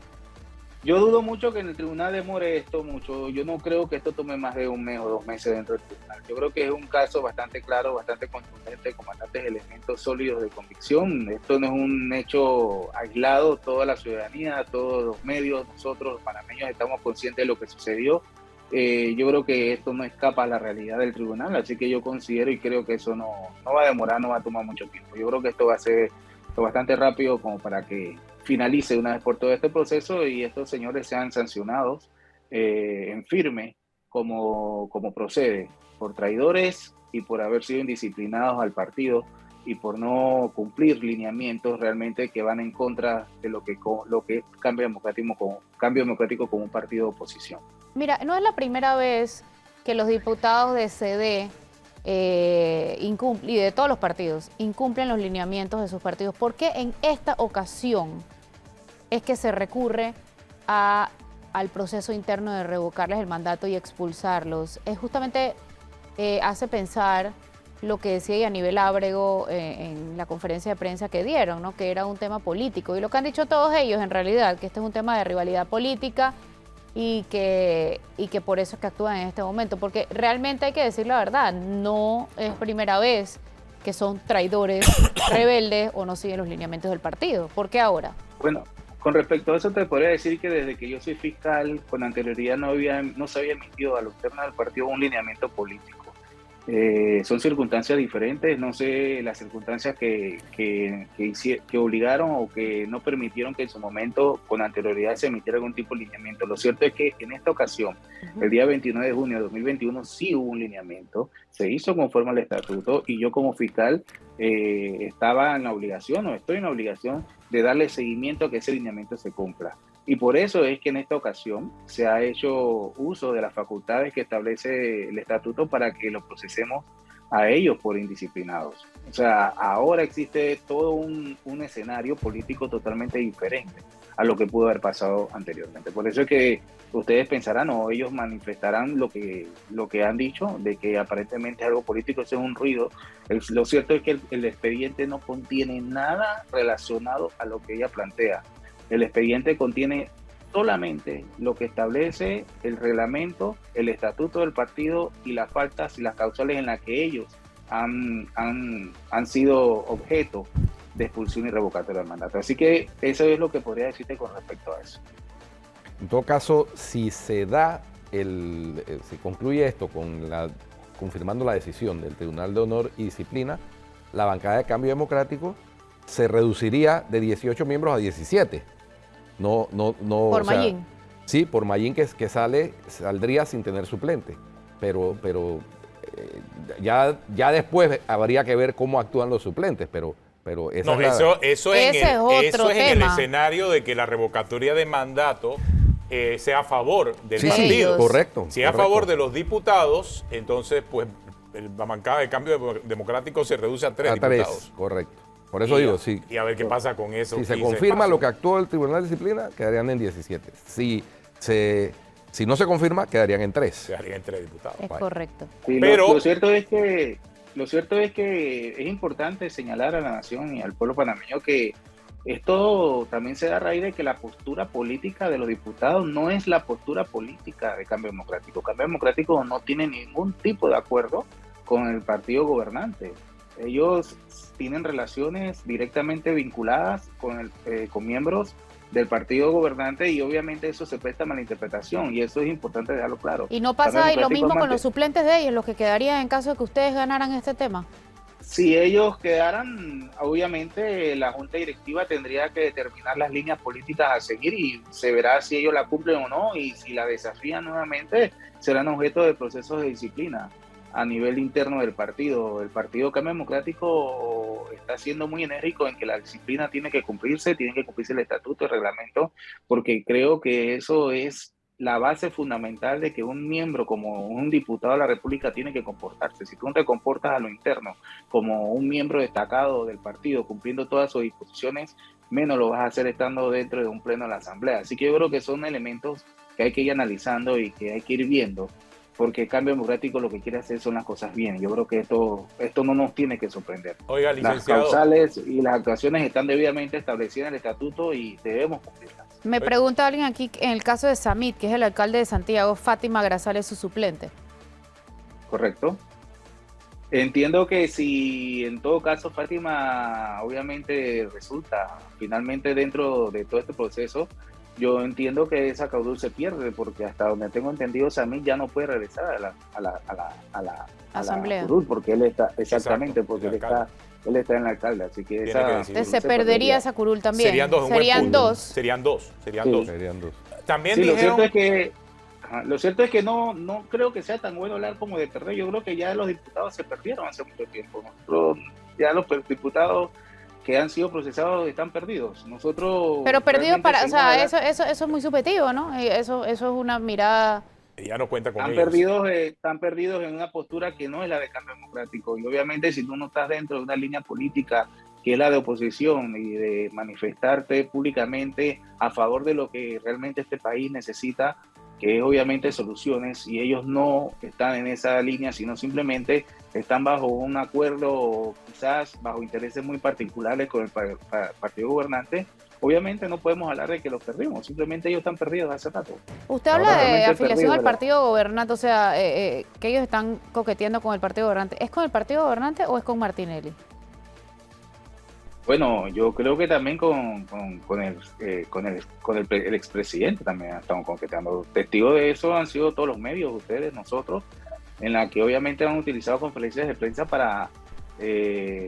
S4: Yo dudo mucho que en el tribunal demore esto mucho. Yo no creo que esto tome más de 1 mes o 2 meses dentro del tribunal. Yo creo que es un caso bastante claro, bastante contundente, con bastantes elementos sólidos de convicción. Esto no es un hecho aislado. Toda la ciudadanía, todos los medios, nosotros los panameños estamos conscientes de lo que sucedió. Yo creo que esto no escapa a la realidad del tribunal, así que yo considero y creo que eso no va a demorar, no va a tomar mucho tiempo. Yo creo que esto va a ser bastante rápido como para que finalice una vez por todo este proceso y estos señores sean sancionados en firme como procede, por traidores y por haber sido indisciplinados al partido y por no cumplir lineamientos realmente que van en contra de lo que es Cambio Democrático como un partido de oposición.
S1: Mira, no es la primera vez que los diputados de CD y de todos los partidos incumplen los lineamientos de sus partidos. ¿Por qué en esta ocasión es que se recurre al proceso interno de revocarles el mandato y expulsarlos? Es justamente hace pensar lo que decía Yanivel Ábrego en la conferencia de prensa que dieron, ¿no? Que era un tema político. Y lo que han dicho todos ellos en realidad, que este es un tema de rivalidad política y que por eso es que actúan en este momento. Porque realmente hay que decir la verdad, no es primera vez que son traidores, rebeldes o no siguen los lineamientos del partido. ¿Por qué ahora?
S4: Bueno, con respecto a eso te podría decir que desde que yo soy fiscal, con anterioridad no se había emitido a lo externo del partido un lineamiento político. Son circunstancias diferentes, no sé las circunstancias que obligaron o que no permitieron que en su momento con anterioridad se emitiera algún tipo de lineamiento. Lo cierto es que en esta ocasión, el día 29 de junio de 2021, sí hubo un lineamiento, se hizo conforme al estatuto y yo como fiscal estaba en la obligación o estoy en la obligación de darle seguimiento a que ese lineamiento se cumpla. Y por eso es que en esta ocasión se ha hecho uso de las facultades que establece el estatuto para que los procesemos a ellos por indisciplinados. O sea, ahora existe todo un escenario político totalmente diferente a lo que pudo haber pasado anteriormente. Por eso es que ustedes pensarán o ellos manifestarán lo que han dicho, de que aparentemente es algo político, eso es un ruido. Lo cierto es que el expediente no contiene nada relacionado a lo que ella plantea. El expediente contiene solamente lo que establece el reglamento, el estatuto del partido y las faltas y las causales en las que ellos han sido objeto de expulsión y revocatoria del mandato. Así que eso es lo que podría decirte con respecto a eso.
S2: En todo caso, si se da si concluye esto confirmando la decisión del Tribunal de Honor y Disciplina, la bancada de Cambio Democrático se reduciría de 18 miembros a 17.
S1: Por Mayín.
S2: Sí, por Mayín que saldría sin tener suplente. Pero ya después habría que ver cómo actúan los suplentes, pero
S3: eso es en el
S1: tema.
S3: escenario de que la revocatoria de mandato sea a favor del
S2: sí,
S3: partido.
S2: Sí, correcto.
S3: Si es a favor de los diputados, entonces pues la bancada de Cambio Democrático se reduce a 3 diputados.
S2: Correcto. Por eso digo, sí.
S3: Y a ver qué pasa con eso.
S2: Si se confirma lo que actuó el Tribunal de Disciplina, quedarían en 17. Si no se confirma, quedarían en 3.
S3: Quedarían en 3 diputados.
S1: Es correcto.
S4: Sí,
S3: pero
S4: lo cierto es que es importante señalar a la nación y al pueblo panameño que esto también se da a raíz de que la postura política de los diputados no es la postura política de Cambio Democrático. Cambio Democrático no tiene ningún tipo de acuerdo con el partido gobernante. Ellos tienen relaciones directamente vinculadas con miembros del partido gobernante y obviamente eso se presta a malinterpretación y eso es importante dejarlo claro.
S1: ¿Y no pasa ahí lo mismo con los suplentes de ellos, los que quedarían en caso de que ustedes ganaran este tema?
S4: Si ellos quedaran, obviamente la Junta Directiva tendría que determinar las líneas políticas a seguir y se verá si ellos la cumplen o no, y si la desafían nuevamente serán objeto de procesos de disciplina a nivel interno del partido. El Partido Cambio Democrático está siendo muy enérgico en que la disciplina tiene que cumplirse el estatuto, el reglamento, porque creo que eso es la base fundamental de que un miembro como un diputado de la República tiene que comportarse. Si tú no te comportas a lo interno como un miembro destacado del partido, cumpliendo todas sus disposiciones, menos lo vas a hacer estando dentro de un pleno de la Asamblea. Así que yo creo que son elementos que hay que ir analizando y que hay que ir viendo, porque el Cambio Democrático lo que quiere hacer son las cosas bien. Yo creo que esto no nos tiene que sorprender.
S3: Oiga,
S4: Las
S3: licenciado.
S4: causales y las actuaciones están debidamente establecidas en el estatuto y debemos cumplirlas.
S1: Me pregunta alguien aquí, en el caso de Samit, que es el alcalde de Santiago, Fátima Grazal es su suplente.
S4: Correcto. Entiendo que si en todo caso Fátima obviamente resulta finalmente dentro de todo este proceso, yo entiendo que esa caudal se pierde, porque hasta donde tengo entendido Samit ya no puede regresar a la
S1: Asamblea.
S4: curul, porque él está, exactamente,
S3: Exacto,
S4: porque
S3: el
S4: él está en la alcalde, así que
S3: Tiene
S4: esa
S3: que decidir.
S1: Entonces se perdería esa curul también.
S3: Serían dos.
S1: Serían dos.
S3: Serían dos.
S4: Sí.
S2: Serían dos.
S3: También
S4: Sí,
S3: dijeron...
S4: lo cierto es que no creo que sea tan bueno hablar como de perder. Yo creo que ya los diputados se perdieron hace mucho tiempo. Ya los diputados que han sido procesados están perdidos. Nosotros...
S1: Pero perdido
S4: realmente
S1: para, o sea,
S4: seguimos adelante.
S1: eso es muy subjetivo, ¿no? Eso es una mirada.
S3: Ya no cuenta con
S4: Están
S3: ellos.
S4: perdidos en una postura que no es la de Cambio Democrático. Y obviamente si tú no estás dentro de una línea política que es la de oposición y de manifestarte públicamente a favor de lo que realmente este país necesita, que es obviamente soluciones, y ellos no están en esa línea, sino simplemente están bajo un acuerdo, quizás bajo intereses muy particulares con el partido gobernante, obviamente no podemos hablar de que los perdimos, simplemente ellos están perdidos hace rato.
S1: Usted habla de
S4: Realmente
S1: afiliación
S4: perdido,
S1: al
S4: ¿verdad?
S1: partido gobernante, o sea, que ellos están coqueteando con el partido gobernante. ¿Es con el partido gobernante o es con Martinelli?
S4: Bueno, yo creo que también con el expresidente también estamos coqueteando. Testigos de eso han sido todos los medios, ustedes, nosotros, en la que obviamente han utilizado conferencias de prensa para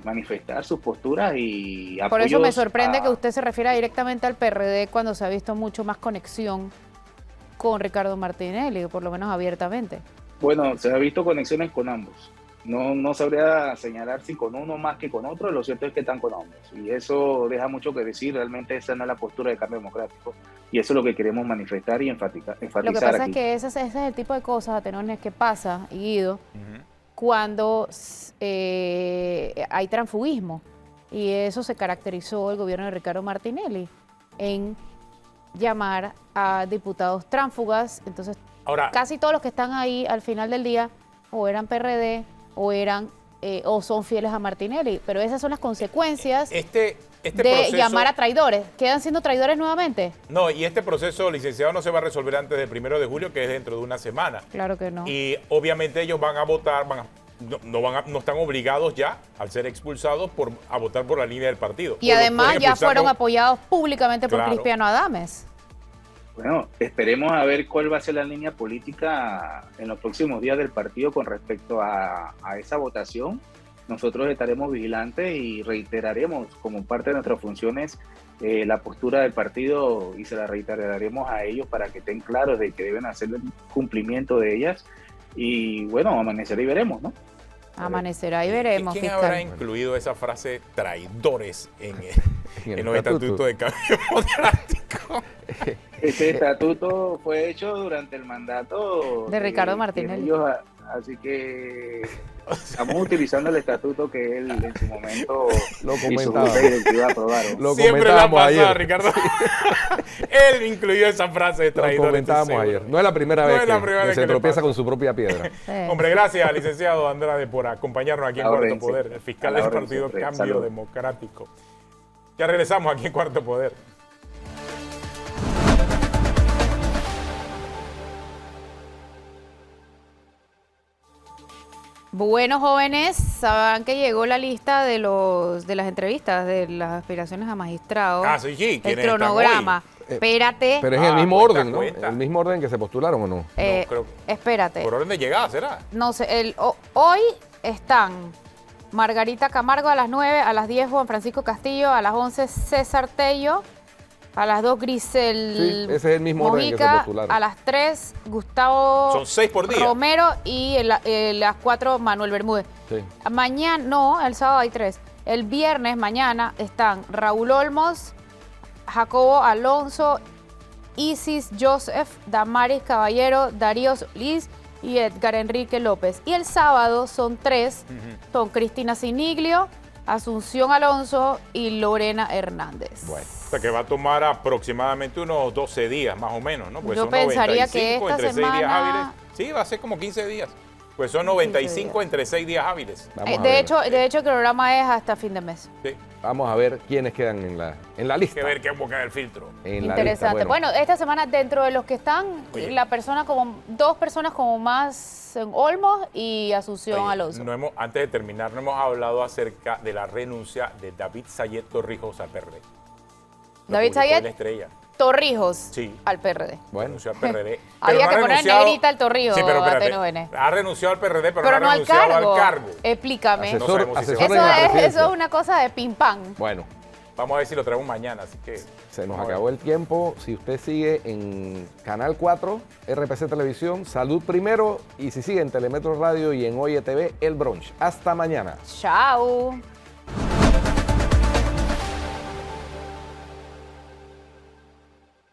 S4: manifestar sus posturas y apoyos.
S1: Por eso me sorprende que usted se refiera directamente al PRD cuando se ha visto mucho más conexión con Ricardo Martinelli, o por lo menos abiertamente.
S4: Bueno, se ha visto conexiones con ambos. No sabría señalar si con uno más que con otro, lo cierto es que están con ambos. Y eso deja mucho que decir, realmente esa no es la postura de Cambio Democrático. Y eso es lo que queremos manifestar y enfatizar
S1: Lo que pasa
S4: aquí.
S1: es que ese es el tipo de cosas, Atenones, que pasa, Guido,
S3: Ujú.
S1: cuando hay transfugismo. Y eso se caracterizó el gobierno de Ricardo Martinelli en llamar a diputados tránsfugas. Entonces,
S3: Ahora,
S1: casi todos los que están ahí al final del día o eran PRD o son fieles a Martinelli. Pero esas son las consecuencias
S3: este
S1: de
S3: proceso...
S1: llamar a traidores. ¿Quedan siendo traidores nuevamente?
S3: No, y este proceso, licenciado, no se va a resolver antes del 1 de julio, que es dentro de una semana.
S1: Claro que no.
S3: Y obviamente ellos van a votar, no están obligados ya, al ser expulsados, a votar por la línea del partido.
S1: Y además
S3: Pueden
S1: ya
S3: expulsar
S1: fueron
S3: con-
S1: apoyados públicamente por
S3: Claro.
S1: Cristiano Adames.
S4: Bueno, esperemos a ver cuál va a ser la línea política en los próximos días del partido con respecto a esa votación. Nosotros estaremos vigilantes y reiteraremos como parte de nuestras funciones la postura del partido y se la reiteraremos a ellos para que estén claros de que deben hacer el cumplimiento de ellas. Y bueno, amanecer y veremos, ¿no?
S1: Amanecerá y veremos,
S3: ¿Quién
S1: fiscal.
S3: habrá incluido esa frase traidores en
S2: el
S3: los estatutos de Cambio Democrático?
S4: Este estatuto fue hecho durante el mandato
S1: De Ricardo
S4: que
S1: Martinelli.
S4: ellos, así que estamos utilizando el estatuto que él en su momento
S2: Lo
S4: y su
S2: comentaba.
S4: junta directiva aprobaron.
S2: Lo
S3: Siempre la ha
S2: comentábamos
S3: pasado,
S2: ayer.
S3: Ricardo. Él incluyó esa frase de
S2: Lo
S3: traidores.
S2: comentábamos
S3: estoy
S2: ayer.
S3: seguro.
S2: No es la primera
S3: No
S2: vez
S3: es la
S2: que,
S3: primera
S2: que
S3: vez
S2: se
S3: que le
S2: tropieza
S3: pasa.
S2: con su propia piedra.
S1: Sí.
S3: Hombre, gracias, licenciado Andrade, por acompañarnos aquí en
S4: A la
S3: Cuarto
S4: orden,
S3: Poder,
S4: sí.
S3: el fiscal
S4: A la
S3: del
S4: orden,
S3: Partido
S4: siempre.
S3: Cambio
S4: Saludos.
S3: Democrático. Ya regresamos aquí en Cuarto Poder.
S1: Bueno, jóvenes, sabrán que llegó la lista de las entrevistas de las aspiraciones a magistrado.
S3: Ah, sí, sí,
S1: El
S3: ¿quiénes están
S1: cronograma.
S2: hoy?
S1: Espérate,
S2: Pero es en el mismo
S3: cuenta,
S2: orden, ¿no?
S3: cuenta.
S2: El mismo orden que se postularon o no.
S3: creo-
S1: espérate.
S3: Por orden de llegada, ¿será?
S1: No sé, hoy están Margarita Camargo a las 9, a las 10 Juan Francisco Castillo, a las 11 César Tello, a las 2 Grisel
S2: Sí, ese es el mismo orden que se
S1: Mojica,
S2: postularon.
S1: a las 3 Gustavo
S3: Son 6 por día.
S1: Romero y las 4 Manuel Bermúdez.
S2: Sí.
S1: Mañana, no, el sábado hay 3. El viernes, mañana, están Raúl Olmos, Jacobo Alonso, Isis Joseph, Damaris Caballero, Darío Solís y Edgar Enrique López. Y el sábado son 3, son Cristina Siniglio, Asunción Alonso y Lorena Hernández.
S2: Bueno.
S3: O sea, que va a tomar aproximadamente unos 12 días, más o menos, ¿no? Pues
S1: Yo
S3: son
S1: pensaría
S3: 95
S1: que esta
S3: entre 6 días
S1: semana-
S3: hábiles. Sí, va a ser como 15 días. Pues son 95 entre 6 días hábiles.
S2: Vamos a
S1: De
S2: ver.
S1: hecho, el programa es hasta fin de mes.
S3: Sí.
S2: Vamos a ver quiénes quedan en la
S3: Hay
S2: lista.
S3: que ver qué boca del filtro.
S2: En la
S1: Interesante.
S2: lista.
S1: Bueno, esta semana dentro de los que están,
S3: Oye.
S1: dos personas como más en Olmos y Asunción
S3: Oye,
S1: Alonso.
S3: antes de terminar, no hemos hablado acerca de la renuncia de David Sayet Torrijos al PRD. Lo
S1: David
S3: publicó en
S1: Sayet
S3: La Estrella.
S1: Torrijos
S3: Sí.
S1: al PRD.
S2: Bueno,
S3: Renunció al PRD.
S1: Había
S3: Pero
S1: que
S3: ha
S1: poner
S3: renunciado-
S1: negrita al Torrijos,
S3: Sí, pero espérate.
S1: AT9.
S3: Ha renunciado al PRD, pero,
S1: Pero
S3: no
S1: no
S3: ha
S1: al
S3: renunciado
S1: cargo.
S3: al cargo.
S1: Explícame.
S3: No sabemos si se
S2: asesor
S3: va.
S2: de la
S1: Eso es
S2: presidencia.
S1: una cosa de pim pam.
S2: Bueno,
S3: Vamos a ver si lo traemos mañana, así que...
S2: se nos
S3: vamos a ver.
S2: acabó el tiempo. Si usted sigue en Canal 4, RPC Televisión, Salud Primero. Y si sigue en Telemetro Radio y en Oye TV, El Brunch. Hasta mañana.
S1: Chao.